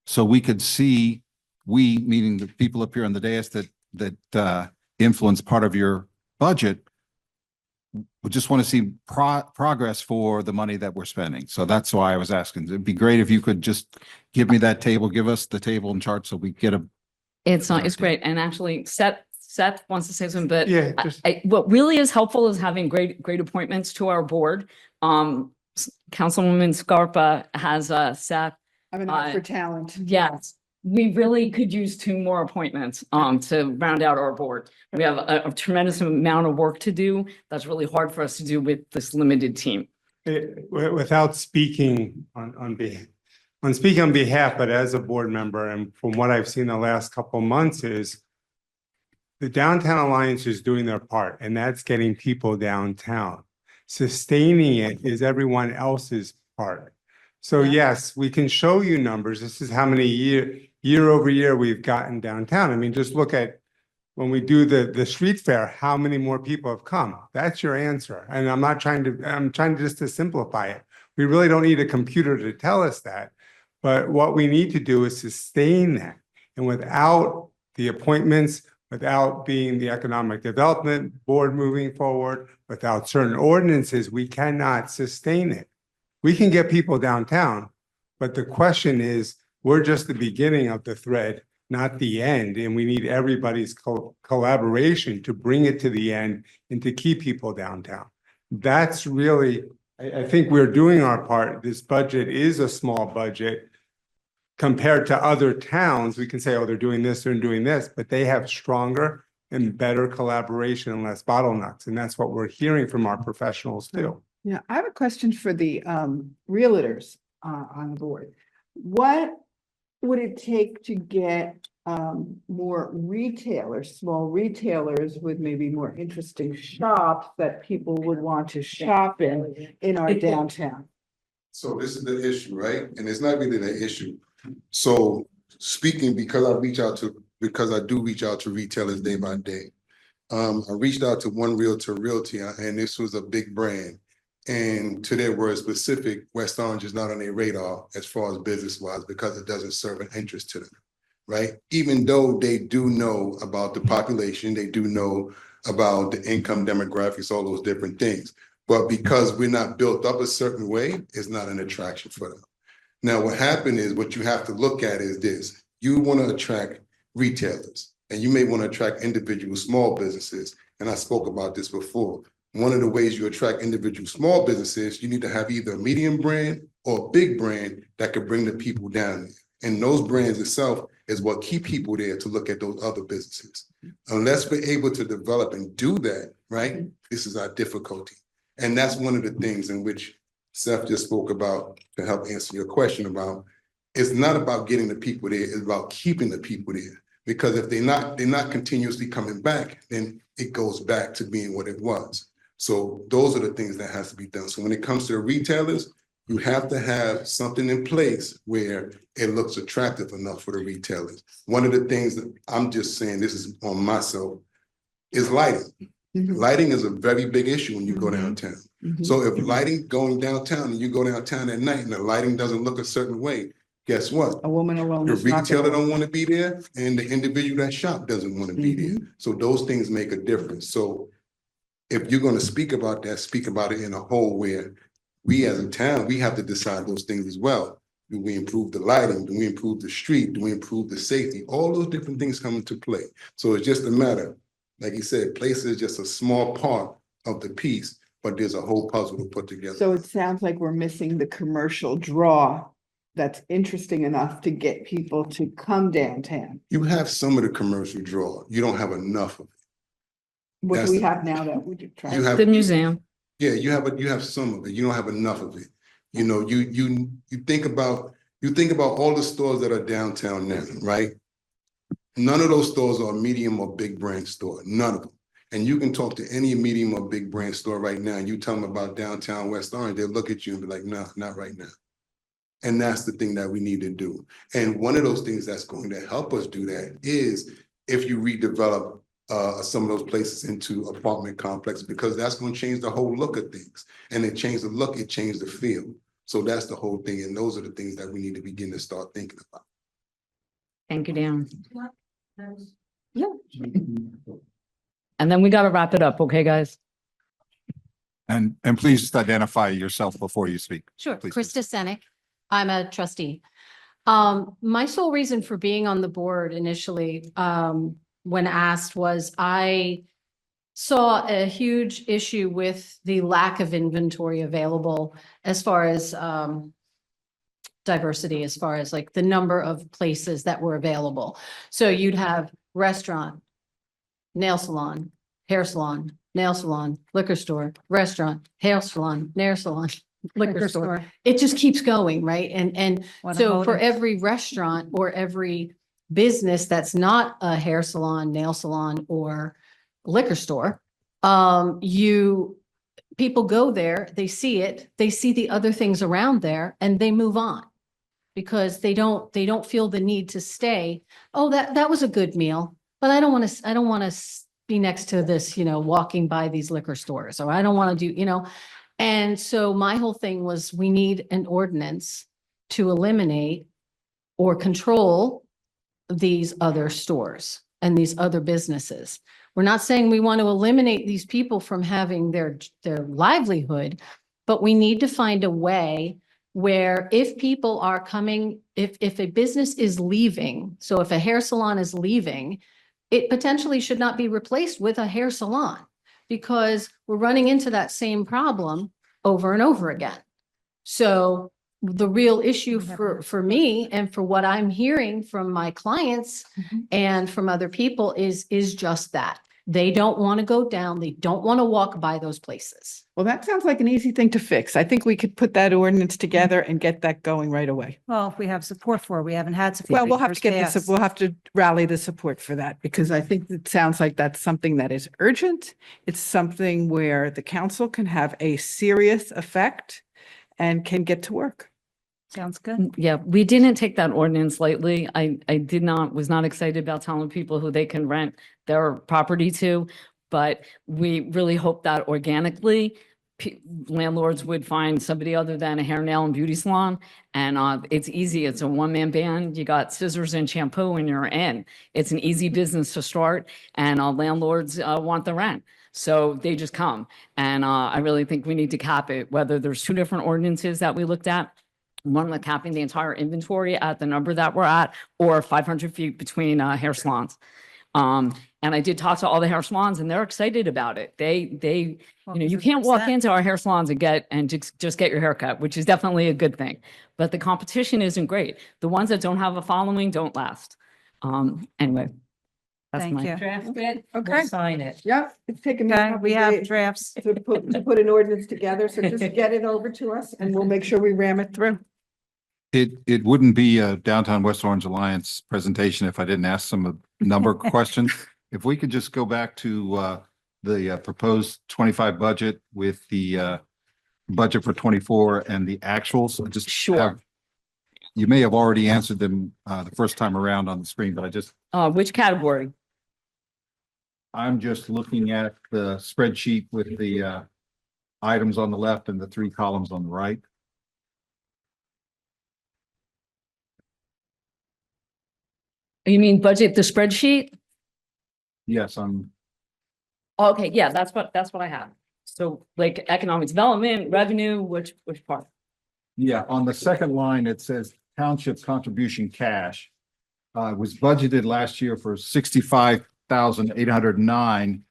so we could see, meaning the people up here on the dais that influence part of your budget, we just want to see progress for the money that we're spending. So that's why I was asking. It'd be great if you could just give me that table, give us the table and chart so we get a. It's great. And actually Seth wants to say something, but Yeah, just- what really is helpful is having great appointments to our board. Councilwoman Scarpa has Seth. I'm an eye for talent. Yes, we really could use 2 more appointments to round out our board. We have a tremendous amount of work to do. That's really hard for us to do with this limited team. Without speaking on behalf, but as a board member, and from what I've seen the last couple of months is the Downtown Alliance is doing their part, and that's getting people downtown. Sustaining it is everyone else's part. So yes, we can show you numbers. This is how many year over year we've gotten downtown. I mean, just look at when we do the street fair, how many more people have come? That's your answer. And I'm trying just to simplify it. We really don't need a computer to tell us that. But what we need to do is sustain that. And without the appointments, without being the economic development board moving forward, without certain ordinances, we cannot sustain it. We can get people downtown, but the question is, we're just the beginning of the thread, not the end. And we need everybody's collaboration to bring it to the end and to keep people downtown. That's really, I think we're doing our part. This budget is a small budget compared to other towns. We can say, oh, they're doing this, they're doing this, but they have stronger and better collaboration and less bottlenecks. And that's what we're hearing from our professionals too. Yeah, I have a question for the realtors on the board. What would it take to get more retailers, small retailers with maybe more interesting shops that people would want to shop in our downtown? So this is the issue, right? And it's not really the issue. So speaking, because I do reach out to retailers day by day. I reached out to one realty, and this was a big brand. And to their word specific, West Orange is not on their radar as far as business wise, because it doesn't serve an interest to them, right? Even though they do know about the population, they do know about the income demographics, all those different things. But because we're not built up a certain way, it's not an attraction for them. Now, what happened is, what you have to look at is this: you want to attract retailers, and you may want to attract individual small businesses. And I spoke about this before. One of the ways you attract individual small businesses, you need to have either a medium brand or a big brand that could bring the people down there. And those brands itself is what keep people there to look at those other businesses. Unless we're able to develop and do that, right? This is our difficulty. And that's one of the things in which Seth just spoke about to help answer your question about. It's not about getting the people there, it's about keeping the people there. Because if they're not continuously coming back, then it goes back to being what it was. So those are the things that has to be done. So when it comes to the retailers, you have to have something in place where it looks attractive enough for the retailers. One of the things that I'm just saying, this is on myself, is lighting. Lighting is a very big issue when you go downtown. So if lighting going downtown and you go downtown at night and the lighting doesn't look a certain way, guess what? A woman alone. The is not retailer gonna- don't want to be there, and the individual that shop doesn't want to be there. So those things make a difference. So if you're going to speak about that, speak about it in a whole where we as a town, we have to decide those things as well. Do we improve the lighting? Do we improve the street? Do we improve the safety? All those different things come into play. So it's just a matter, like you said, place is just a small part of the piece, but there's a whole puzzle to put together. So it sounds like we're missing the commercial draw that's interesting enough to get people to come downtown. You have some of the commercial draw. You don't have enough of it. What That's do we the- have now that we do try? You have. The museum. Yeah, you have some of it. You don't have enough of it. You know, you think about all the stores that are downtown now, right? None of those stores are a medium or big brand store, none of them. And you can talk to any medium or big brand store right now, and you tell them about downtown West Orange, they'll look at you and be like, no, not right now. And that's the thing that we need to do. And one of those things that's going to help us do that is if you redevelop some of those places into apartment complexes, because that's going to change the whole look of things. And it changed the look, it changed the feel. So that's the whole thing. And those are the things that we need to begin to start thinking about. Thank you, Dan. Yeah. And then we got to wrap it up. Okay, guys? And please just identify yourself before you speak. Sure, Please, Krista Senek. I'm a trustee. My sole reason for being on the board initially, when asked, was I saw a huge issue with the lack of inventory available as far as diversity, as far as like the number of places that were available. So you'd have restaurant, nail salon, hair salon, nail salon, liquor store, restaurant, hair salon, nail salon, liquor store. It just keeps going, right? And What a so for motive. every restaurant or every business that's not a hair salon, nail salon, or liquor store, people go there, they see it, they see the other things around there, and they move on. Because they don't feel the need to stay. Oh, that was a good meal, but I don't want to be next to this, walking by these liquor stores, or I don't want to do. And so my whole thing was, we need an ordinance to eliminate or control these other stores and these other businesses. We're not saying we want to eliminate these people from having their livelihood, but we need to find a way where if people are coming, if a business is leaving, so if a hair salon is leaving, it potentially should not be replaced with a hair salon, because we're running into that same problem over and over again. So the real issue for me and for what I'm hearing from my clients and from other people is just that. They don't want to go down. They don't want to walk by those places. Well, that sounds like an easy thing to fix. I think we could put that ordinance together and get that going right away. Well, if we have support for it, we haven't had support. Well, we'll have to First get pass. this, we'll have to rally the support for that, because I think it sounds like that's something that is urgent. It's something where the council can have a serious effect and can get to work. Sounds good. Yeah, we didn't take that ordinance lightly. I was not excited about telling people who they can rent their property to, but we really hope that organically landlords would find somebody other than a hair, nail, and beauty salon. And it's easy. It's a one-man band. You got scissors and shampoo and you're in. It's an easy business to start, and landlords want the rent. So they just come. And I really think we need to cap it, whether there's two different ordinances that we looked at. One with capping the entire inventory at the number that we're at, or 500 feet between hair salons. And I did talk to all the hair salons, and they're excited about it. You can't walk into our hair salons and just get your haircut, which is definitely a good thing. But the competition isn't great. The ones that don't have a following don't last. Anyway. That's Thank my. you. Draft it, Okay. we'll sign it. Yeah, it's taken me. Okay, we have probably drafts. to put an ordinance together, so just get it over to us and we'll make sure we ram it through. It wouldn't be a Downtown West Orange Alliance presentation if I didn't ask some number of questions. If we could just go back to the proposed 25 budget with the budget for 24 and the actuals. I just Sure. have- You may have already answered them the first time around on the screen, but Which category? I'm just looking at the spreadsheet with the items on the left and the three columns on the right. You mean budget, the spreadsheet? Yes, Okay, yeah, that's what I have. So like economic development, revenue, which part? yeah, on the second line, it says township contribution cash. Was budgeted last year for 65,809,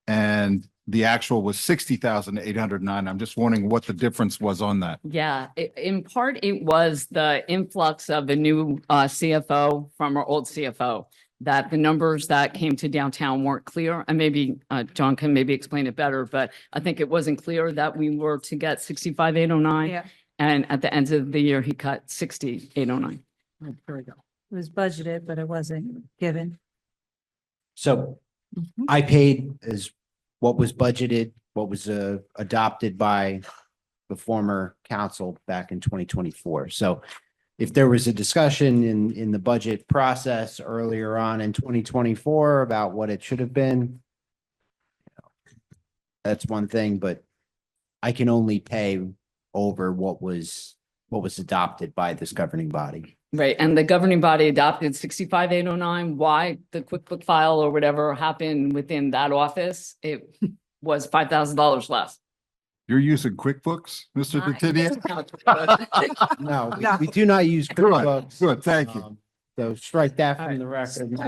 and the actual was 60,809. I'm just wondering what the difference was on that. Yeah, in part, it was the influx of the new CFO from our old CFO. that the numbers that came to downtown weren't clear. And maybe John can maybe explain it better, but I think it wasn't clear that we were to get 65,809. Yeah, And at the end of the year, he cut 60,809. There we go. it was budgeted, but it wasn't given. So I paid as what was budgeted, what was adopted by the former council back in 2024. So if there was a discussion in the budget process earlier on in 2024 about what it should have been, that's one thing, but I can only pay over what was adopted by this governing body. Right, and the governing body adopted 65,809. Why the QuickBook file or whatever happened within that office, it was $5,000 less. You're using QuickBooks, Mr. DeTidia? No, we do not use QuickBooks. Good, thank you. So strike that from the record.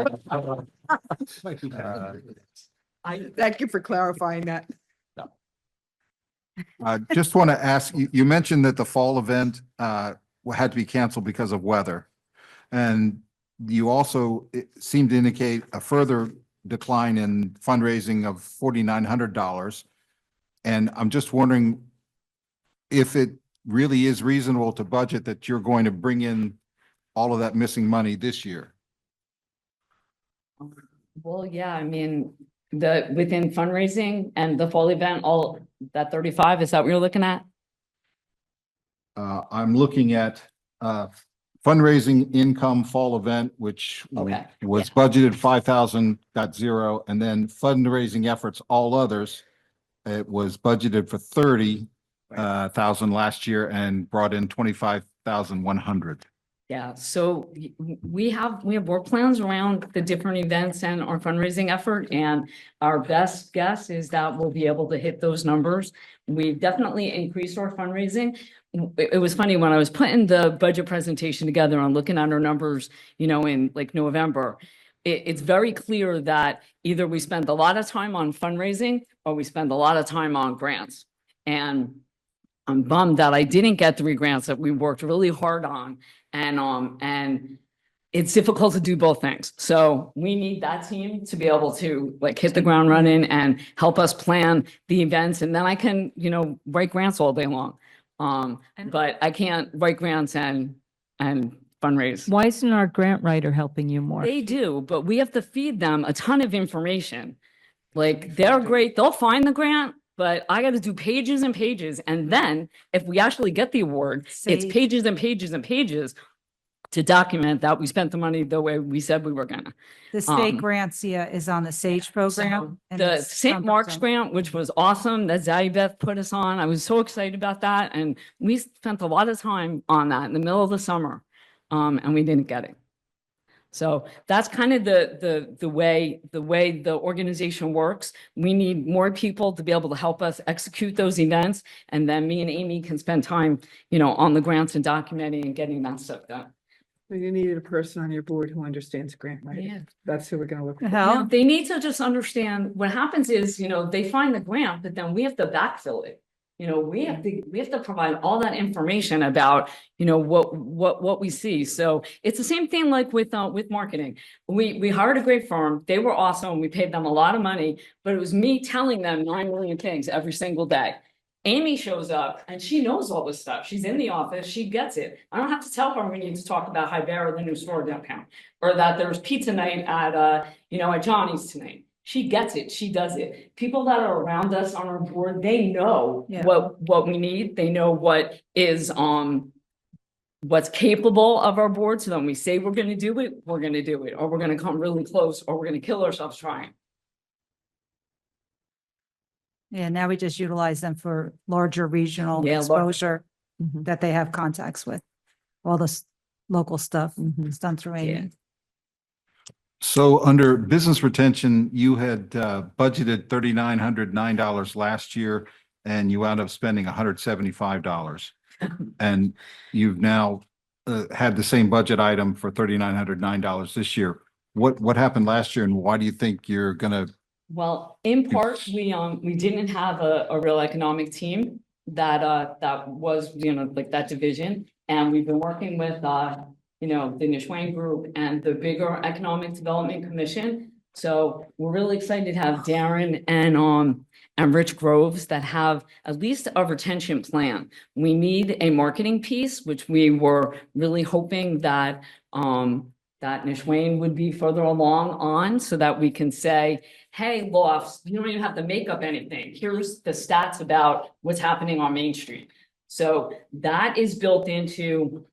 Thank you for clarifying that. I just want to ask, you mentioned that the fall event had to be canceled because of weather. And you also seemed to indicate a further decline in fundraising of $4,900. And I'm just wondering if it really is reasonable to budget that you're going to bring in all of that missing money this year. Well, yeah, I mean, within fundraising and the fall event, all that 35, is that what you're looking at? I'm looking at fundraising income fall event, which Okay, was budgeted 5,000, got zero, and then fundraising efforts, all others, it was budgeted for 30,000 last year and brought in 25,100. Yeah, so we have work plans around the different events and our fundraising effort, and our best guess is that we'll be able to hit those numbers. We've definitely increased our fundraising. It was funny when I was putting the budget presentation together and looking at our numbers, in like November, it's very clear that either we spend a lot of time on fundraising or we spend a lot of time on grants. And I'm bummed that I didn't get 3 grants that we worked really hard on. And it's difficult to do both things. So we need that team to be able to like hit the ground running and help us plan the events. And then I can, write grants all day long. But I can't write grants and fundraise. Why isn't our grant writer helping you more? They do, but we have to feed them a ton of information. Like, they're great, they'll find the grant, but I gotta do pages and pages. And then if we actually get the award, it's Save. pages and pages and pages to document that we spent the money the way we said we were gonna. The state Um, Grantia is on the SAGE program. and The it's St. Mark's 10%. grant, which was awesome, that Zaddy Beth put us on, I was so excited about that. And we spent a lot of time on that in the middle of the summer. And we didn't get it. So that's kind of the way the organization works. We need more people to be able to help us execute those events. And then me and Amy can spend time, on the grants and documenting and getting that stuff done. So you needed a person on your board who understands grant writing. That's who we're gonna look for. Hell, No, they need to just understand what happens is, they find the grant, but then we have to backfill it. We have to provide all that information about, what we see. So it's the same thing like with marketing. We hired a great firm. They were awesome. We paid them a lot of money, but it was me telling them 9 million things every single day. Amy shows up and she knows all this stuff. She's in the office. She gets it. I don't have to tell her we need to talk about Hibera, the new store downtown, or that there's pizza night at Johnny's tonight. She gets it. She does it. People that are around us on our board, they know Yeah. what we need. They know what is, what's capable of our board. So when we say we're going to do it, we're going to do it, or we're going to come really close, or we're going to kill ourselves trying. yeah, now we just utilize them for larger regional Yeah, exposure Mhm. that they have contacts with. All this local stuff Mhm. is done through Yeah. Amy. So under business retention, you had budgeted $3,909 last year and you wound up spending $175. And you've now had the same budget item for $3,909 this year. What happened last year and why do you think you're gonna? Well, in part, we didn't have a real economic team that was, like that division. And we've been working with, you know, the Nishwayne Group and the bigger Economic Development Commission. So we're really excited to have Darren and Rich Groves that have at least a retention plan. We need a marketing piece, which we were really hoping that that Nishwayne would be further along on so that we can say, hey, Lofts, you don't even have to make up anything. Here's the stats about what's happening on Main Street. So that is built into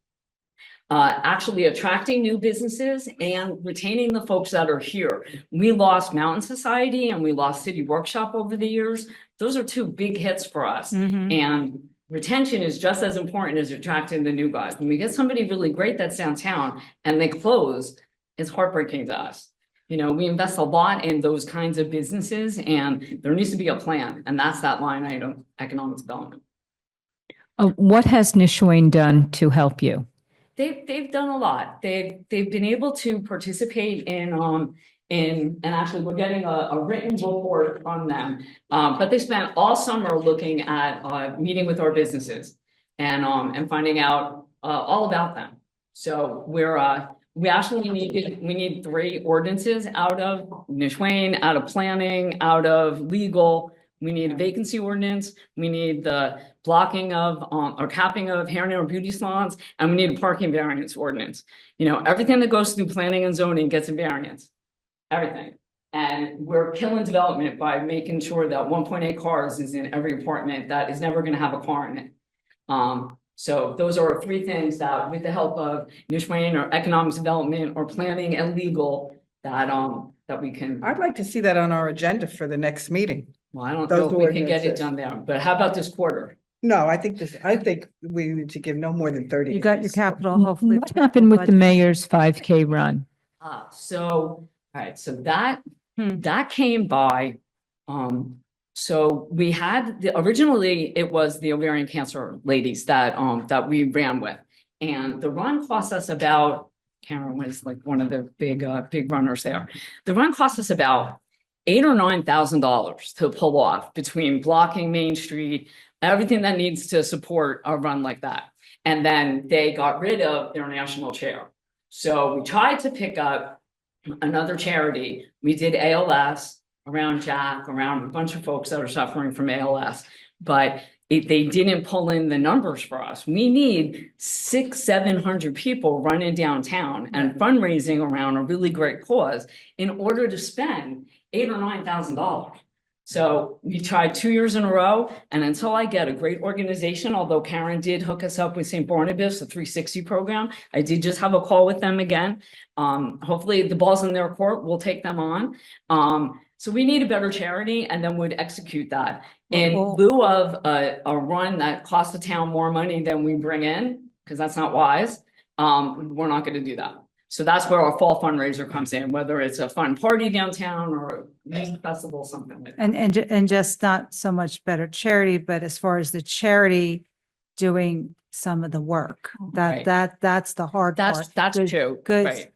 actually attracting new businesses and retaining the folks that are here. We lost Mountain Society and we lost City Workshop over the years. Those are two big hits for us. And retention is just as important as attracting the new guys. When we get somebody really great that's downtown and they close, it's heartbreaking to us. You know, we invest a lot in those kinds of businesses and there needs to be a plan. And that's that line item, economic development. What has Nishwayne done to help you? They've done a lot. They've been able to participate and actually we're getting a written report from them. But they spent all summer looking at meeting with our businesses and finding out all about them. So we actually need 3 ordinances out of Nishwayne, out of planning, out of legal. We need a vacancy ordinance. We need the blocking of or capping of hair, nail, or beauty salons, and we need a parking variance ordinance. You know, everything that goes through planning and zoning gets a variance. Everything. And we're killing development by making sure that 1.8 cars is in every apartment that is never going to have a car in it. So those are 3 things that with the help of Nishwayne or economic development or planning and legal that we can. I'd like to see that on our agenda for the next meeting. Well, I don't know Those if we can get it ordinances. done there, but how about this quarter? No, I think we need to give no more than 30 You got your days. capital, hopefully. What happened with the mayor's 5K run? So, all right, so that came by, so we had originally it was the ovarian cancer ladies that we ran with. And the run cost us about, Karen was like one of the big runners there. The run cost us about $8,000 or $9,000 to pull off between blocking Main Street, everything that needs to support a run like that. And then they got rid of their national chair. So we tried to pick up another charity. We did ALS around Jack, around a bunch of folks that are suffering from ALS, but they didn't pull in the numbers for us. We need 600-700 people running downtown and fundraising around a really great cause in order to spend $8,000 or $9,000. So we tried 2 years in a row, and until I get a great organization, although Karen did hook us up with St. Barnabas, the 360 program, I did just have a call with them again. Hopefully the ball's in their court, we'll take them on. So we need a better charity and then would execute that. In lieu of a run that costs the town more money than we bring in, because that's not wise, we're not going to do that. So that's where our fall fundraiser comes in, whether it's a fun party downtown or a music festival, something like that. And just not so much better charity, but as far as the charity doing some of the work, Right. that's the hard part. That's Good- true, good. right?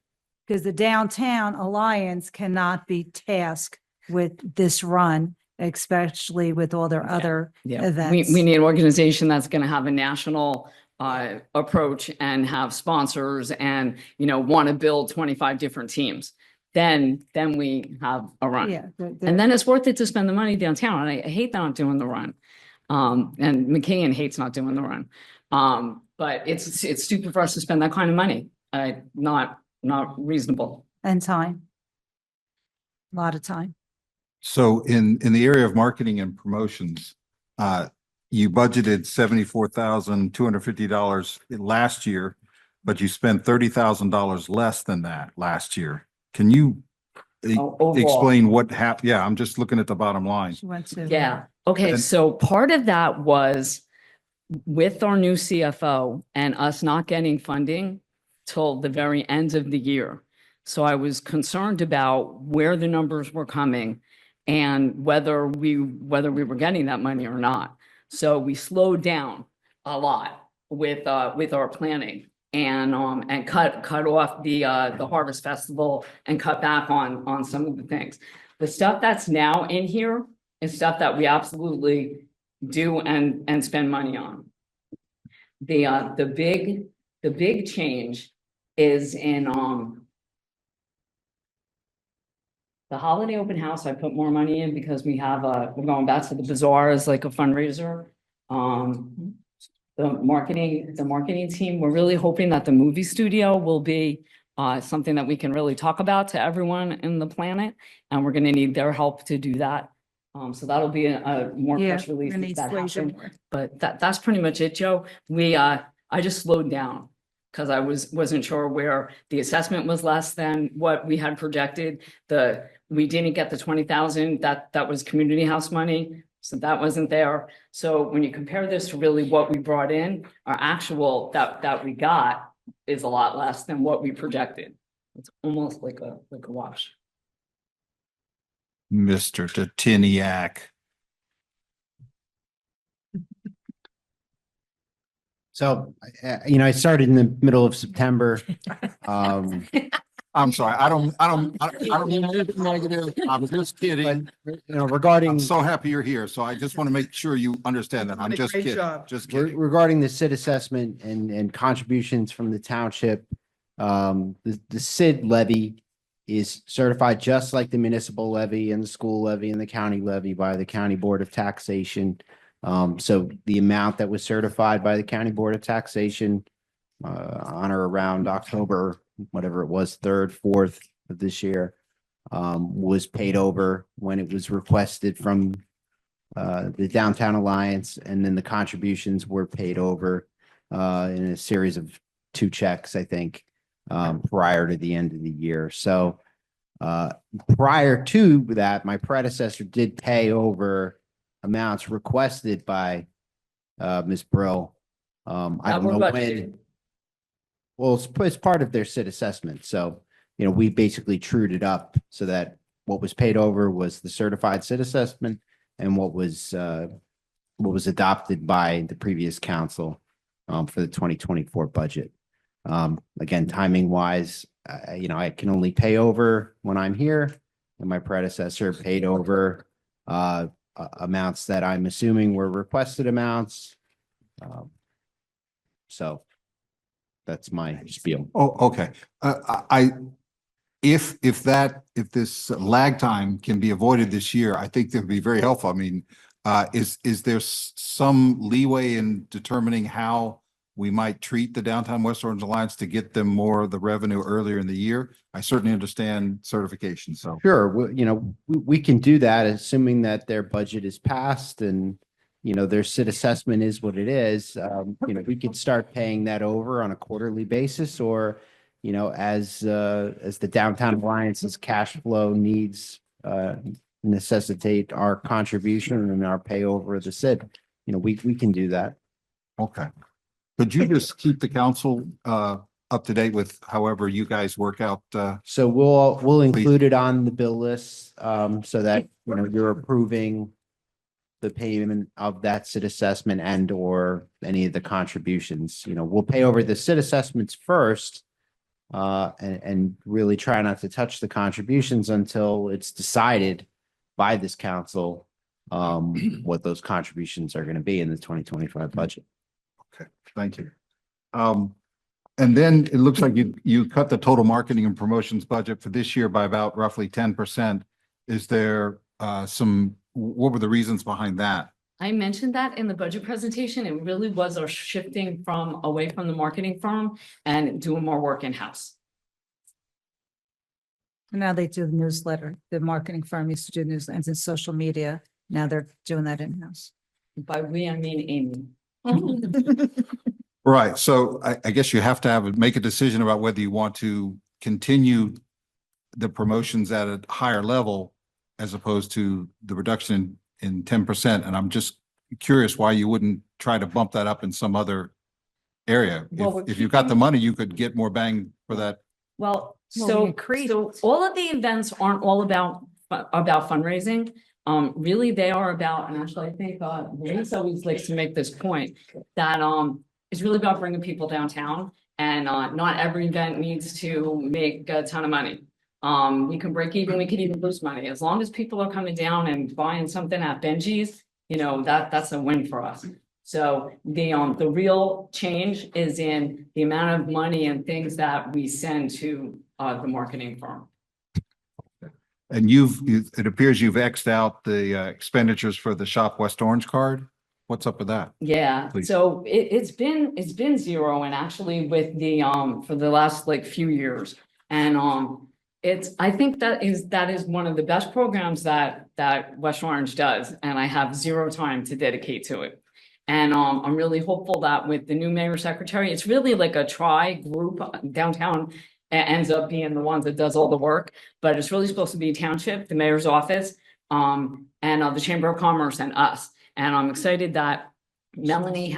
Because the Downtown Alliance cannot be tasked with this run, especially with all their other Yeah, events. we need an organization that's going to have a national approach and have sponsors and, you know, want to build 25 different teams. Then we have a run. Yeah. And then it's worth it to spend the money downtown. And I hate not doing the run. And McKeon hates not doing the run. But it's stupid for us to spend that kind of money. Not reasonable. And time. A lot of time. So in the area of marketing and promotions, you budgeted $74,250 last year, but you spent $30,000 less than that last year. Can you Overall. explain what happened? Yeah, I'm just looking at the bottom line. She went to. Yeah, okay, And- so part of that was with our new CFO and us not getting funding till the very end of the year. So I was concerned about where the numbers were coming and whether we were getting that money or not. So we slowed down a lot with our planning and cut off the Harvest Festival and cut back on some of the things. The stuff that's now in here is stuff that we absolutely do and spend money on. The big change is in, the holiday open house. I put more money in because we have, we're going back to the bazaar as like a fundraiser. The marketing team, we're really hoping that the movie studio will be something that we can really talk about to everyone in the planet, and we're gonna need their help to do that. So that'll be a more Yeah, press we're release gonna if need that Swayze happens. more. But that's pretty much it, Joe. I just slowed down because I wasn't sure where the assessment was less than what we had projected. We didn't get the 20,000, that was community house money. So that wasn't there. So when you compare this to really what we brought in, our actual that we got is a lot less than what we projected. It's almost like a wash. Mr. Tatiniak. So, I started in the middle of September. I'm sorry, I don't mean anything negative. I was just kidding. But, I'm regarding, so happy you're here. So I just want to make sure you understand that. I'm Did a just great kidding, job. just kidding. regarding the SID assessment and contributions from the township, the SID levy is certified just like the municipal levy and the school levy and the county levy by the County Board of Taxation. So the amount that was certified by the County Board of Taxation on or around October, whatever it was, 3rd, 4th of this year, was paid over when it was requested from the Downtown Alliance, and then the contributions were paid over in a series of 2 checks, I think, prior to the end of the year. So prior to that, my predecessor did pay over amounts requested by Ms. Brill. I That don't were know budgeted. when. Well, it's part of their SID assessment. So, we basically trued it up so that what was paid over was the certified SID assessment, and what was adopted by the previous council for the 2024 budget. Again, timing wise, I can only pay over when I'm here, and my predecessor paid over amounts that I'm assuming were requested amounts. So that's my spiel. Oh, okay. If this lag time can be avoided this year, I think that would be very helpful. I mean, is there some leeway in determining how we might treat the Downtown West Orange Alliance to get them more of the revenue earlier in the year? I certainly understand certification, so. Sure, we can do that, assuming that their budget is passed and, their SID assessment is what it is. We could start paying that over on a quarterly basis, or, as the Downtown Alliance's cash flow needs necessitate our contribution and our pay over the SID, we can do that. Okay. Could you just keep the council up to date with however you guys work out? So we'll include it on the bill list, so that, you're approving the payment of that SID assessment and or any of the contributions. We'll pay over the SID assessments first, and really try not to touch the contributions until it's decided by this council what those contributions are going to be in the 2025 budget. Okay, thank you. And then it looks like you cut the total marketing and promotions budget for this year by about roughly 10%. Is there what were the reasons behind that? I mentioned that in the budget presentation. It really was our shifting away from the marketing firm and doing more work in-house. Now they do the newsletter. The marketing firm used to do newsletters and social media. Now they're doing that in-house. By we, I mean Amy. Right. So I guess you have to make a decision about whether you want to continue the promotions at a higher level as opposed to the reduction in 10%. And I'm just curious why you wouldn't try to bump that up in some other area. Well, If you've got the money, you could get more bang for that. Well, Well, so, we increased- so all of the events aren't all about fundraising. Really, they are about, and actually, I think, Denise always likes to make this point, that, it's really about bringing people downtown, and, not every event needs to make a ton of money. We can break even, we can even lose money, as long as people are coming down and buying something at Benji's, that's a win for us. So the real change is in the amount of money and things that we send to, the marketing firm. And it appears you've Xed out the expenditures for the Shop West Orange card. What's up with that? Yeah, Please. so it's been zero and actually with the, for the last like few years. And, I think that is one of the best programs that West Orange does, and I have zero time to dedicate to it. And, I'm really hopeful that with the new mayor secretary, it's really like a group downtown ends up being the ones that does all the work, but it's really supposed to be township, the mayor's office, and, the Chamber of Commerce and us. And I'm excited that Melanie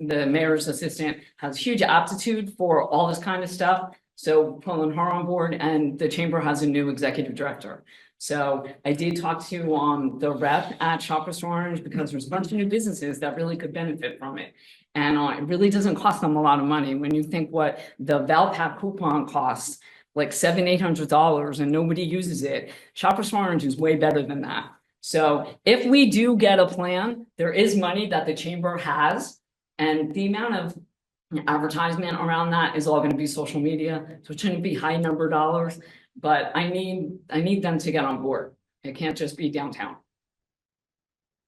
the mayor's assistant, has huge aptitude for all this kind of stuff. So pulling her on board, and the chamber has a new executive director. So I did talk to the rep at Shoppers Orange, because there's a bunch of new businesses that really could benefit from it. And it really doesn't cost them a lot of money. When you think what the Valpak coupon costs, like $700-800, and nobody uses it, Shoppers Orange is way better than that. So if we do get a plan, there is money that the chamber has, and the amount of advertisement around that is all going to be social media. So it shouldn't be high number dollars, but I need them to get on board. It can't just be downtown.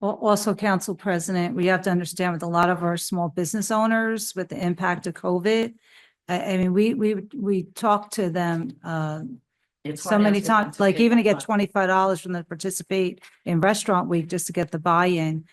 Also, Council President, we have to understand with a lot of our small business owners with the impact of COVID. I mean, we talk to them, It's so hard many as times, to like even to get money. $25 from them to participate in Restaurant Week just to get the buy-in.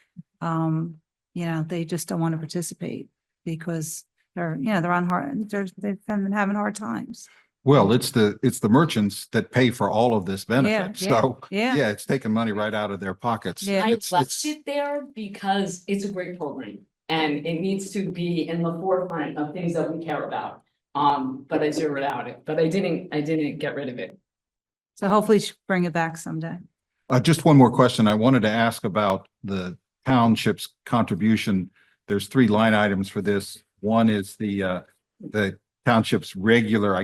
They just don't want to participate because they're they've been having hard times. Well, it's the merchants that pay for all of this benefit. yeah, So, yeah. yeah, it's taking money right out of their pockets. Yeah. I It's- left it's- it there because it's a great program and it needs to be in the forefront of things that we care about. But I zeroed out it, but I didn't get rid of it. So hopefully she'll bring it back someday. Just one more question. I wanted to ask about the township's contribution. There's 3 line items for this. One is the township's regular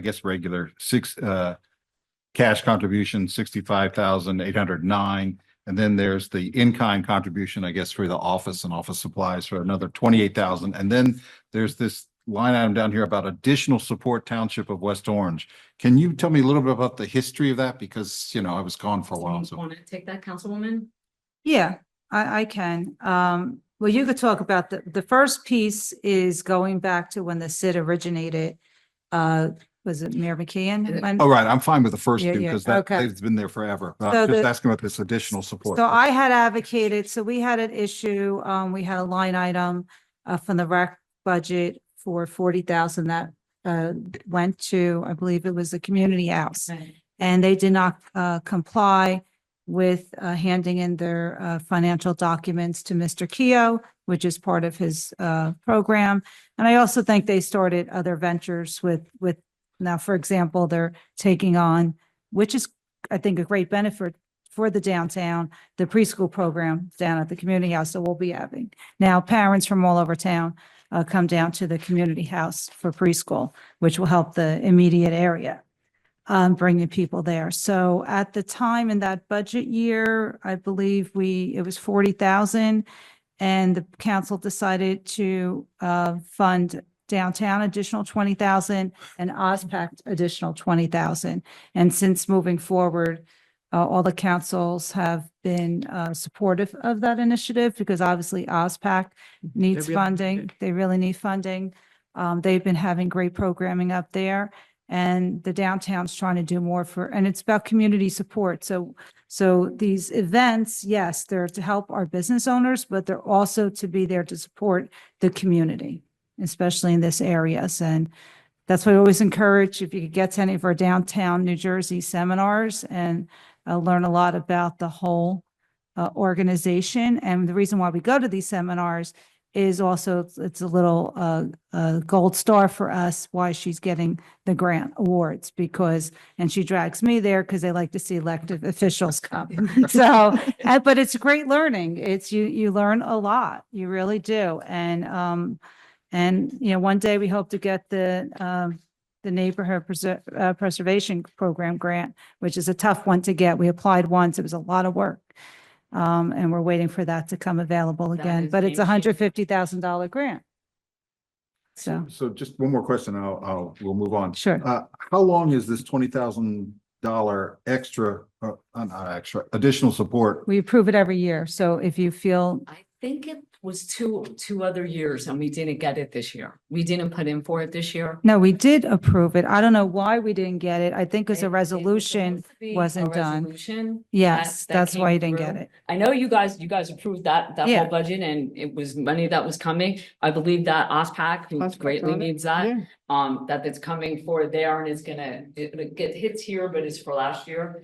cash contribution, 65,809. And then there's the in-kind contribution, I guess, for the office and office supplies for another 28,000. And then there's this line item down here about additional support Township of West Orange. Can you tell me a little bit about the history of that? Because, I was gone for a while. So Want to take that, Councilwoman? Yeah, I can. Well, you could talk about the first piece is going back to when the SID originated. Was it Mayor McKeon? When- oh, right. I'm fine with the first Yeah, two yeah, because okay. they've been there forever. So I'm just the- asking about this additional support. So I had advocated, so we had an issue, we had a line item from the rec budget for 40,000 that went to, I believe it was the community house. And they did not comply with handing in their financial documents to Mr. Keough, which is part of his program. And I also think they started other ventures with now, for example, they're taking on, which is, I think, a great benefit for the downtown, the preschool program down at the community house. So we'll be having now parents from all over town come down to the community house for preschool, which will help the immediate area, bringing people there. So at the time in that budget year, I believe it was 40,000, and the council decided to fund downtown additional 20,000 and OSPAC additional 20,000. And since moving forward, all the councils have been supportive of that initiative because obviously OSPAC needs funding. They really need funding. They've been having great programming up there, and the downtown's trying to do more and it's about community support. So these events, yes, they're to help our business owners, but they're also to be there to support the community, especially in this areas. And that's why I always encourage, if you could get to any of our downtown New Jersey seminars and learn a lot about the whole organization. And the reason why we go to these seminars is also, it's a little gold star for us, why she's getting the grant awards, and she drags me there because they like to see elected officials come. So, but it's great learning. You learn a lot, you really do. And one day we hope to get the neighborhood preservation program grant, which is a tough one to get. We applied once. It was a lot of work. And we're waiting for that to come available That again, is but it's a game-changing. $150,000 grant. So, So just one more question, we'll move on. sure. How long is this $20,000 extra, not extra, additional support? We approve it every year. So if you feel, I think it was two other years and we didn't get it this year. We didn't put in for it this year. no, we did approve it. I don't know why we didn't get it. I think because It a was resolution supposed to be a wasn't done. resolution Yes, that that's why came you didn't get through. it. I know you guys approved that Yeah. whole budget and it was money that was coming. I believe that OSPAC, who OSPAC greatly got it. needs that, Yeah. that it's coming for there and it's it get hits here, but it's for last year.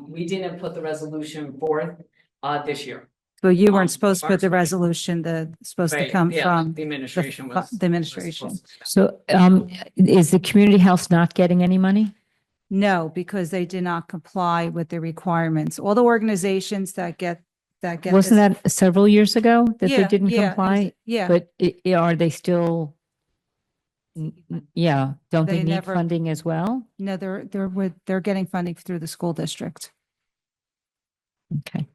We didn't put the resolution forth, this year. But you Um, weren't supposed to put the ours- resolution supposed to Right, come yeah, from the administration fu- was. the administration. was supposed to- So, is the community house not getting any money? No, because they did not comply with the requirements. All the organizations that get Wasn't this- that several years ago that they Yeah, didn't yeah, comply? Yeah, But are they still? Yeah, don't They they need never- funding as well? no, they're getting funding through the school district. Okay.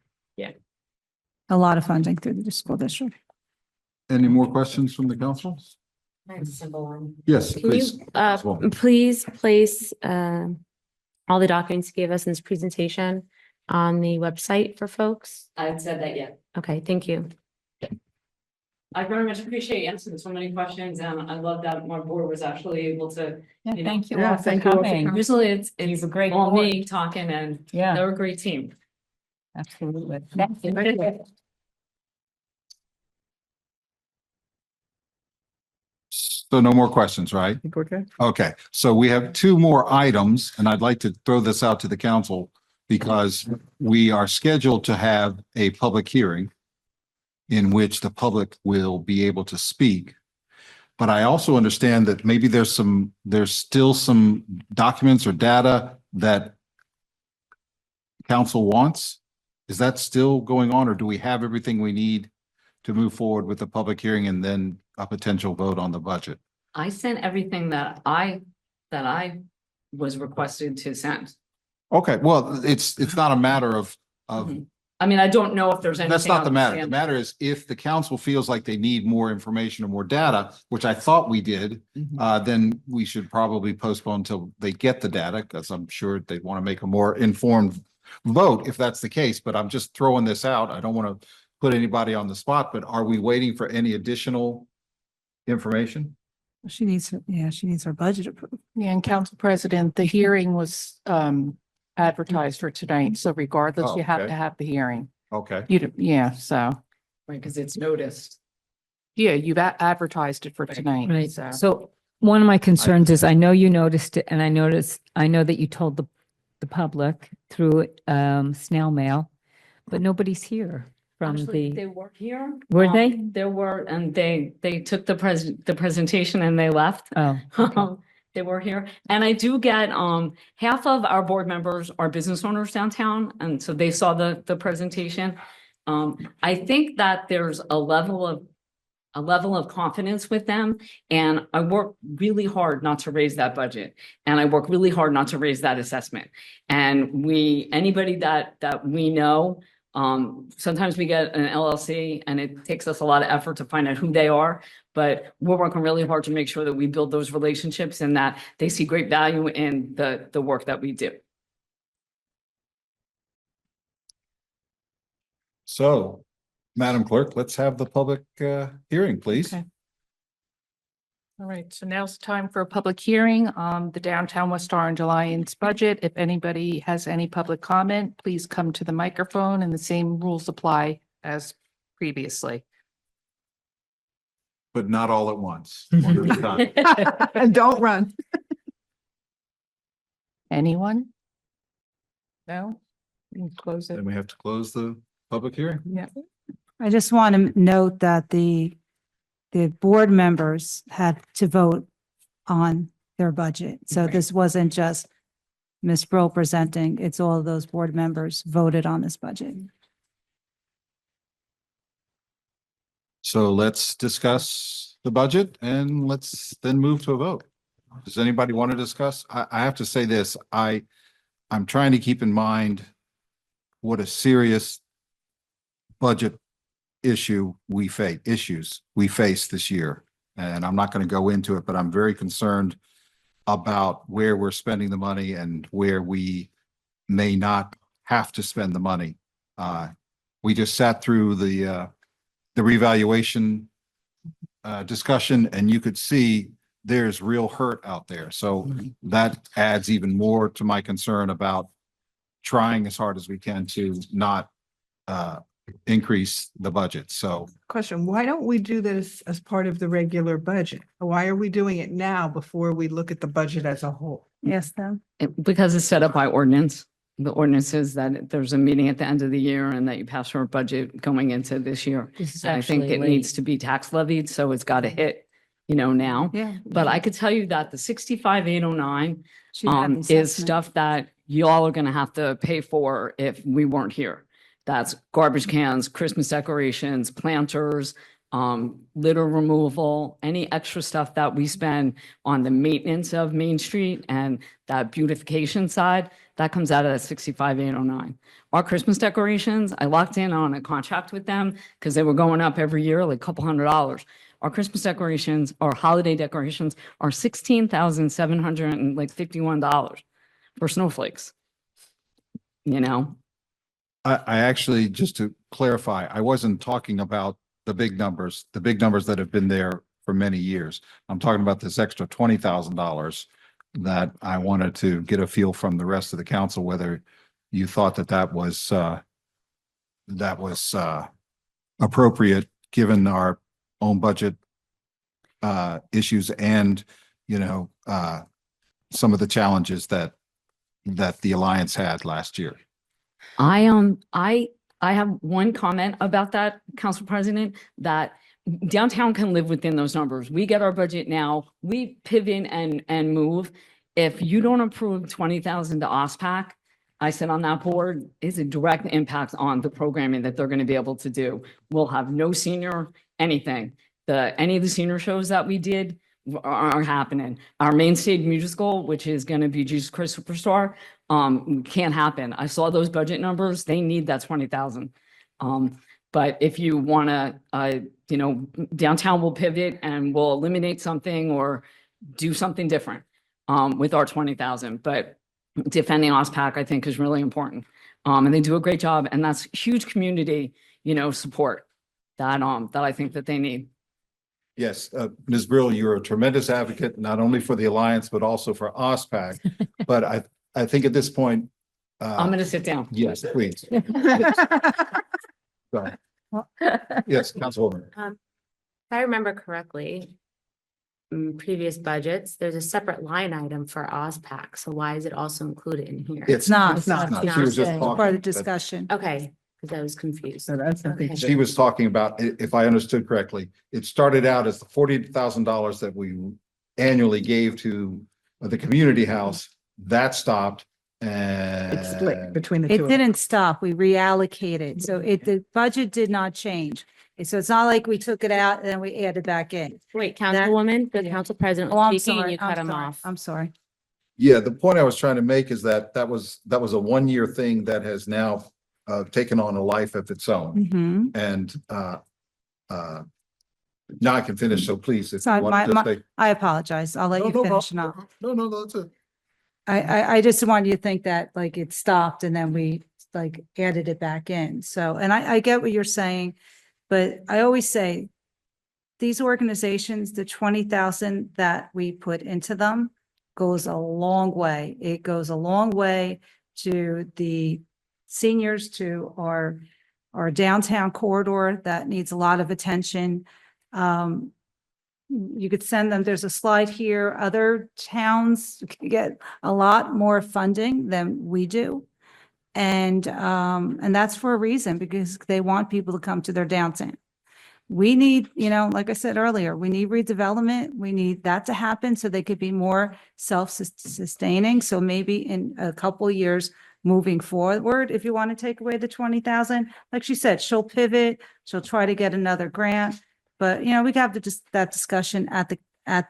A lot of funding through the school district. Any more questions from the council? Nice, simple one. Yes, Can you, please. Councilwoman. please place, all the documents you gave us in this presentation on the website for folks? I said that, yeah. Okay, thank you. I very much appreciate answering so many questions and I love that my board was actually able to. Yeah, You know, thank you yeah, all for thank you all for coming. Usually it's a great all board. me talking and Yeah, they're a great team. absolutely. So no more questions, right? Think we're good? Okay, so we have two more items and I'd like to throw this out to the council because we are scheduled to have a public hearing in which the public will be able to speak. But I also understand that maybe there's still some documents or data that council wants. Is that still going on or do we have everything we need to move forward with the public hearing and then a potential vote on the budget? I sent everything that I was requested to send. Okay, well, it's not a matter of, Mhm. I mean, I don't know if there's anything. that's not the matter. The outstanding. matter is if the council feels like they need more information or more data, which I thought we did, then we should probably postpone until they get the data, because I'm sure they want to make a more informed vote if that's the case, but I'm just throwing this out. I don't want to put anybody on the spot, but are we waiting for any additional information? She needs her budget approved. Yeah, and Council President, the hearing was advertised for tonight, so regardless, Oh, you have okay. to have the hearing. Okay, Yeah, so, Right, because it's noticed. yeah, you've advertised it for Right. tonight. Right. So, So one of my concerns is I know you noticed it and I know that you told the public through snail mail, but nobody's here from Actually, the, they were here. Were they? There were, and they took the presentation and they left. oh, okay. They were here. And I do get, half of our board members are business owners downtown. And so they saw the presentation. I think that there's a level of confidence with them. And I work really hard not to raise that budget. And I work really hard not to raise that assessment. And anybody that we know, sometimes we get an LLC and it takes us a lot of effort to find out who they are, but we're working really hard to make sure that we build those relationships and that they see great value in the work that we do. so, Madam Clerk, let's have the public hearing, please. Okay. all right, so now's the time for a public hearing on the Downtown West Orange Alliance budget. If anybody has any public comment, please come to the microphone and the same rules apply as previously. But not all at once. One at a time. And don't run. Anyone? No? We can close it. Then we have to close the public hearing. Yeah. I just want to note that the board members had to vote on their budget. So this wasn't just Ms. Brill presenting, it's all of those board members voted on this budget. So let's discuss the budget and let's then move to a vote. Does anybody want to discuss? I have to say this, I'm trying to keep in mind what a serious budget issues we face this year. And I'm not going to go into it, but I'm very concerned about where we're spending the money and where we may not have to spend the money. We just sat through the revaluation discussion, and you could see there's real hurt out there. So that adds even more to my concern about trying as hard as we can to not increase the budget. So Question, why don't we do this as part of the regular budget? Why are we doing it now before we look at the budget as a whole? Yes, them. Because it's set up by ordinance. The ordinance is that there's a meeting at the end of the year and that you pass your budget going into this year. This is And I think actually it late. needs to be tax levied, so it's got to hit, now. Yeah. But I could tell you that the 65,809 She had the is assessment. stuff that y'all are gonna have to pay for if we weren't here. That's garbage cans, Christmas decorations, planters, litter removal, any extra stuff that we spend on the maintenance of Main Street and that beautification side, that comes out of that 65,809. Our Christmas decorations, I locked in on a contract with them because they were going up every year, like a couple $100. Our Christmas decorations, our holiday decorations are $16,751 for snowflakes. I actually, just to clarify, I wasn't talking about the big numbers that have been there for many years. I'm talking about this extra $20,000 that I wanted to get a feel from the rest of the council, whether you thought that was appropriate given our own budget issues and, some of the challenges that the Alliance had last year. I have one comment about that, Council President, that downtown can live within those numbers. We get our budget now, we pivot and move. If you don't approve 20,000 to OSPAC, I sit on that board, is a direct impact on the programming that they're going to be able to do. We'll have no senior anything. Any of the senior shows that we did are happening. Our main stage musical, which is going to be Jesus Christ Superstar, can't happen. I saw those budget numbers. They need that 20,000. But if you want to, downtown will pivot and we'll eliminate something or do something different with our 20,000. But defending OSPAC, I think, is really important. And they do a great job. And that's huge community, support that I think that they need. Yes, Ms. Brill, you're a tremendous advocate, not only for the Alliance, but also for OSPAC. But I think at this point. I'm going to sit down. Yes, please. So, yes, Councilwoman. If I remember correctly, in previous budgets, there's a separate line item for OSPAC. So why is it also included in here? It's not. It's not. It's She was just not. talking, Part of the but discussion. Okay, because I was confused. So that's, I think, Okay. She was talking about, if I understood correctly, it started out as the $40,000 that we annually gave to the community house. That stopped and. it's split between the two. It of them. didn't stop. We reallocated. So the budget did not change. So it's not like we took it out and then we added back in. Wait, Councilwoman, the yeah. council president Oh, I'm was speaking and sorry. you cut I'm him sorry. off. I'm sorry. Yeah, the point I was trying to make is that was a 1-year thing that has now taken on a life of its own. Mhm. And now I can finish, so please. If you Sorry, want to just say- I apologize. I'll let No, you no finish problem. now. No, that's it. I just want you to think that like it stopped and then we like added it back in. So, and I get what you're saying, but I always say these organizations, the 20,000 that we put into them goes a long way. It goes a long way to the seniors, to our downtown corridor that needs a lot of attention. You could send them, there's a slide here, other towns get a lot more funding than we do. And that's for a reason, because they want people to come to their downtown. We need, like I said earlier, we need redevelopment. We need that to happen so they could be more self-sustaining. So maybe in a couple of years moving forward, if you want to take away the 20,000, like she said, she'll pivot, she'll try to get another grant. But, we can have that discussion at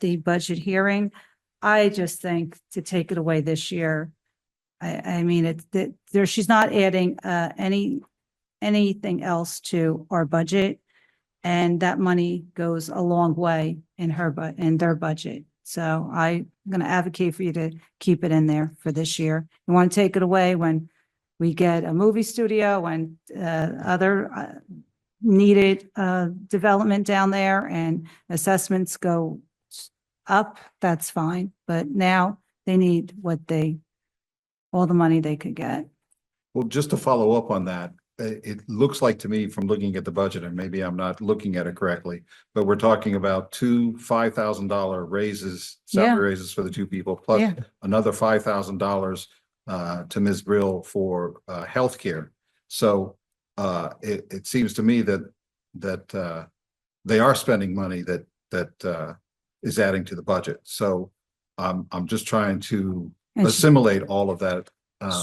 the budget hearing. I just think to take it away this year, I mean, she's not adding anything else to our budget. And that money goes a long way in in their budget. So I'm going to advocate for you to keep it in there for this year. You want to take it away when we get a movie studio and other needed development down there and assessments go up, that's fine. But now they need all the money they could get. Well, just to follow up on that, it looks like to me from looking at the budget, and maybe I'm not looking at it correctly, but we're talking about two $5,000 raises, salary raises for the two people, plus Yeah. another $5,000 to Ms. Brill for healthcare. So it seems to me that they are spending money that is adding to the budget. So I'm just trying to And she- assimilate all of that.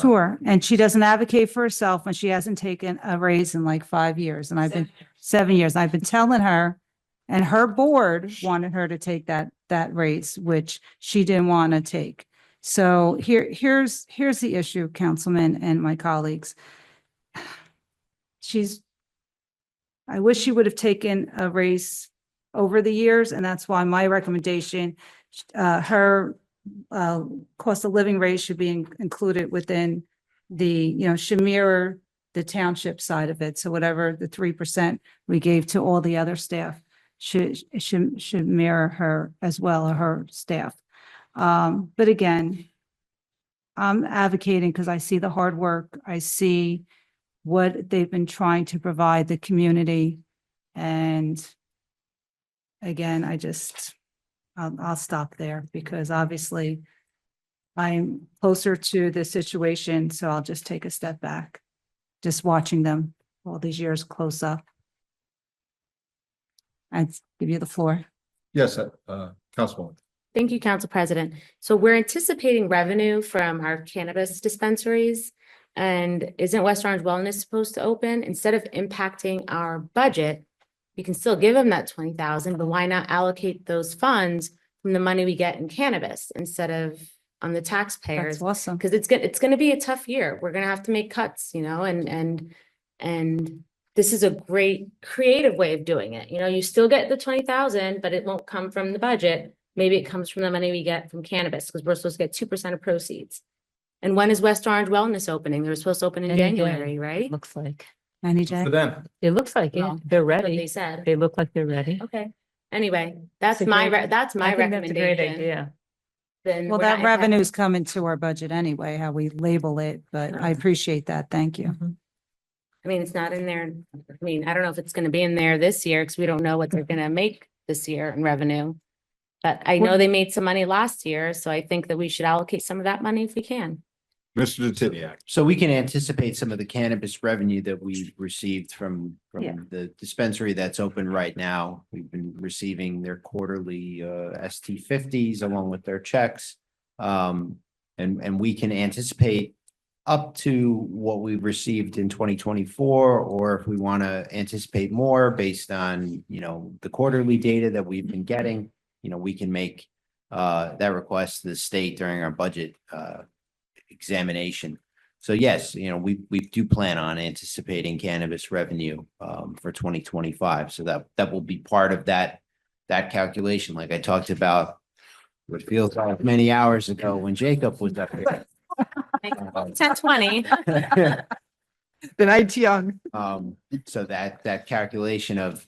Sure. And she doesn't advocate for herself when she hasn't taken a raise in like 5 years. And I've been 7 years. I've been telling her, and her board wanted her to take that raise, which she didn't want to take. So here's the issue, Councilman and my colleagues. I wish she would have taken a raise over the years, and that's why my recommendation, her cost of living rate should be included within should mirror the township side of it. So whatever the 3% we gave to all the other staff should mirror her as well, or her staff. But again, I'm advocating because I see the hard work. I see what they've been trying to provide the community. And again, I'll stop there because obviously I'm closer to the situation, so I'll just take a step back, just watching them all these years close up. I'd give you the floor. Yes, Councilwoman. Thank you, Council President. So we're anticipating revenue from our cannabis dispensaries. And isn't West Orange Wellness supposed to open? Instead of impacting our budget, you can still give them that 20,000, but why not allocate those funds from the money we get in cannabis instead of on the taxpayers? That's awesome. Because it's gonna be a tough year. We're gonna have to make cuts, and this is a great creative way of doing it. You still get the 20,000, but it won't come from the budget. Maybe it comes from the money we get from cannabis, because we're supposed to get 2% of proceeds. And when is West Orange Wellness opening? They were supposed to open in Any day. January, right? Looks like. Annie Jack? then. It looks like it. Well, They're That's what they ready. said. They look like they're ready. Okay. Anyway, that's It's a my, great- that's my I think that's a great recommendation. idea. Then Well, we're that not impacting- revenue's coming to our budget anyway, how we label it, but I appreciate that. Thank you. I mean, it's not in there. I mean, I don't know if it's gonna be in there this year, because we don't know what they're gonna make this year in revenue. But I know they made some money last year, so I think that we should allocate some of that money if we can. Mr. Tibbiak. So we can anticipate some of the cannabis revenue that we received from Yeah. the dispensary that's open right now. We've been receiving their quarterly ST50s along with their checks. And we can anticipate up to what we received in 2024, or if we want to anticipate more based on, the quarterly data that we've been getting, we can make that request to the state during our budget examination. So yes, we do plan on anticipating cannabis revenue for 2025. So that will be part of that calculation, like I talked about what feels like many hours ago when Jacob was up here. 10:20. The night's young. So that calculation of,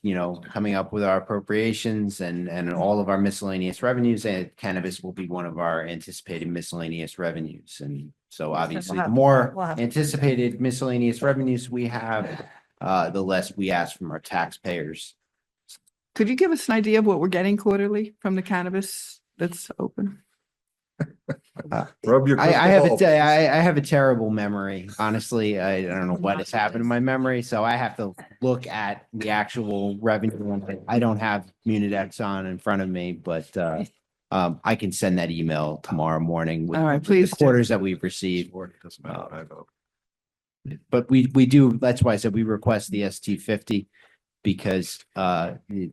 coming up with our appropriations and all of our miscellaneous revenues, and cannabis will be one of our anticipated miscellaneous revenues. And so obviously, the more we'll have- anticipated miscellaneous revenues we have, the less we ask from our taxpayers. Could you give us an idea of what we're getting quarterly from the cannabis that's open? Rub your. I have crystal ball. I have a terrible memory. Honestly, I don't know what has happened in my memory, so I have to look at the actual revenue. I don't have Munidex on in front of me, but I can send that email tomorrow morning with All right, the please do. quarters that we've received. Or it doesn't matter what I vote. But we do, that's why I said we request the ST50 because the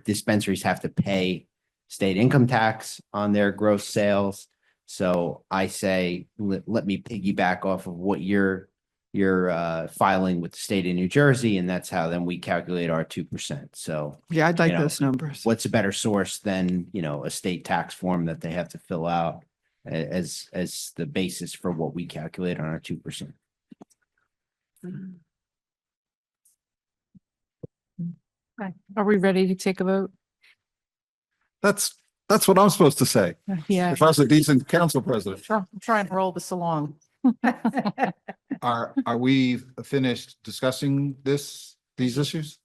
dispensaries have to pay state income tax on their gross sales. So I say, let me piggyback off of what you're you're filing with the state of New Jersey, and that's how then we calculate our 2%. So Yeah, I'd like know, those numbers. what's a better source than, a state tax form that they have to fill out as the basis for what we calculate on our 2%. Okay. Are we ready to take a vote? That's what I'm supposed to say. Yeah. If I was a decent council president. I'm trying to roll this along. Are we finished discussing these issues?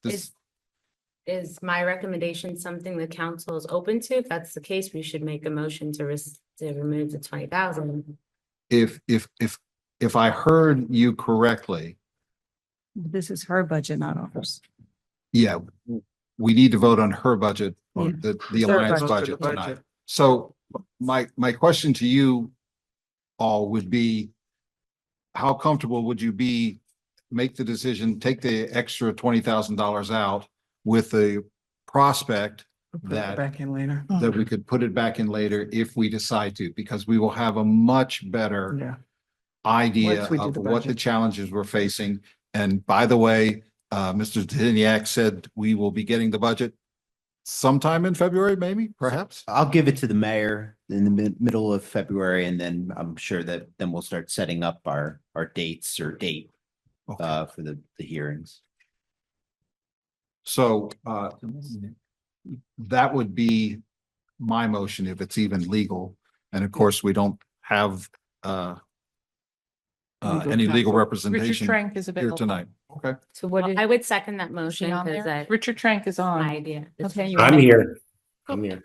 Is my recommendation something the council is open to? If that's the case, we should make a motion to remove the 20,000. If I heard you correctly, This is her budget, not ours. yeah, we need to vote on her budget, or Yeah. the Her Alliance budget. budget tonight. So my question to you all would be, how comfortable would you be, make the decision, take the extra $20,000 out with the prospect that Back in later. that we could put it back in later if we decide to, because we will have a much better Yeah. idea Once we do of the what the budget. challenges we're facing. And by the way, Mr. Deniak said we will be getting the budget sometime in February, maybe, perhaps? I'll give it to the mayor in the middle of February, and then I'm sure that then we'll start setting up our dates or date Okay. for the hearings. So that would be my motion if it's even legal. And of course, we don't have any legal Richard representation Trank is here available. tonight. Okay. So what Well, did, I would second that Is motion he on because there? that Richard Trank is my on. idea. okay, you I'm wanna- here. I'm here.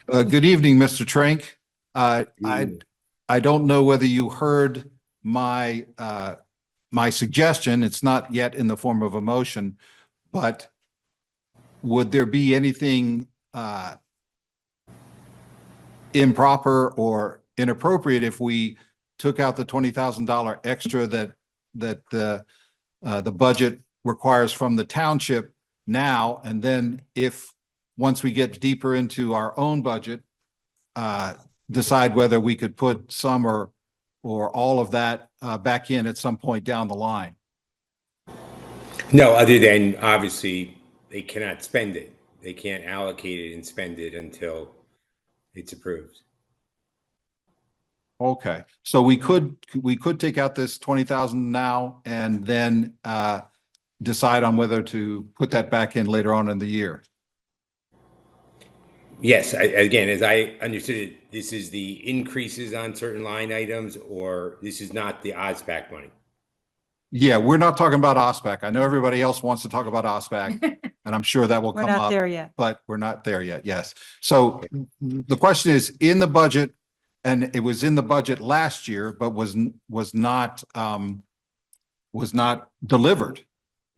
Good evening, Mr. Trank. I don't know whether you heard my my suggestion. It's not yet in the form of a motion, but would there be anything improper or inappropriate if we took out the $20,000 extra that the budget requires from the township now, and then once we get deeper into our own budget, decide whether we could put some or all of that back in at some point down the line? No, other than obviously they cannot spend it. They can't allocate it and spend it until it's approved. Okay, so we could take out this 20,000 now and then decide on whether to put that back in later on in the year. Yes, again, as I understood it, this is the increases on certain line items, or this is not the OSBAC money. Yeah, we're not talking about OSBAC. I know everybody else wants to talk about OSBAC, and I'm sure that will We're come not up, there yet. but we're not there yet. Yes. So the question is, in the budget, and it was in the budget last year, but was not delivered,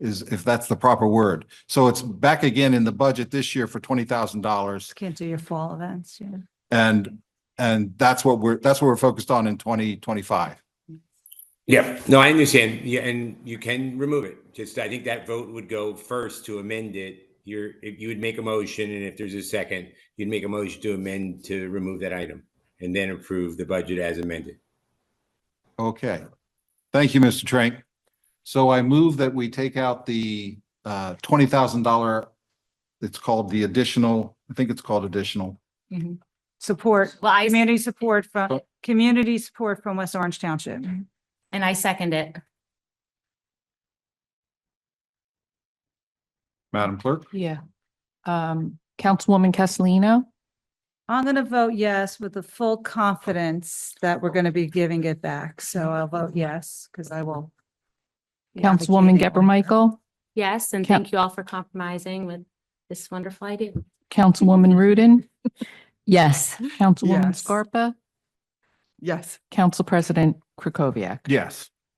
if that's the proper word. So it's back again in the budget this year for $20,000. Can't do your fall events, yeah. And that's what we're focused on in 2025. Yeah, no, I understand. Yeah, and you can remove it. Just, I think that vote would go first to amend it. If you would make a motion, and if there's a second, you'd make a motion to amend to remove that item and then approve the budget as amended. Okay. Thank you, Mr. Trank. So I move that we take out the $20,000. It's called the additional, I think it's called additional. Support, Well, community support from West Orange Township. and I second it. Madam Clerk? Yeah. Councilwoman Castellino, I'm going to vote yes with the full confidence that we're going to be giving it back. So I'll vote yes, because I will. be Councilwoman advocating. Geber Michael, Yes, and Coun- thank you all for compromising with this wonderful idea. Councilwoman Rudin, yes, Councilwoman Yes. Scarpa, Yes. Council President Krakowiak. Yes.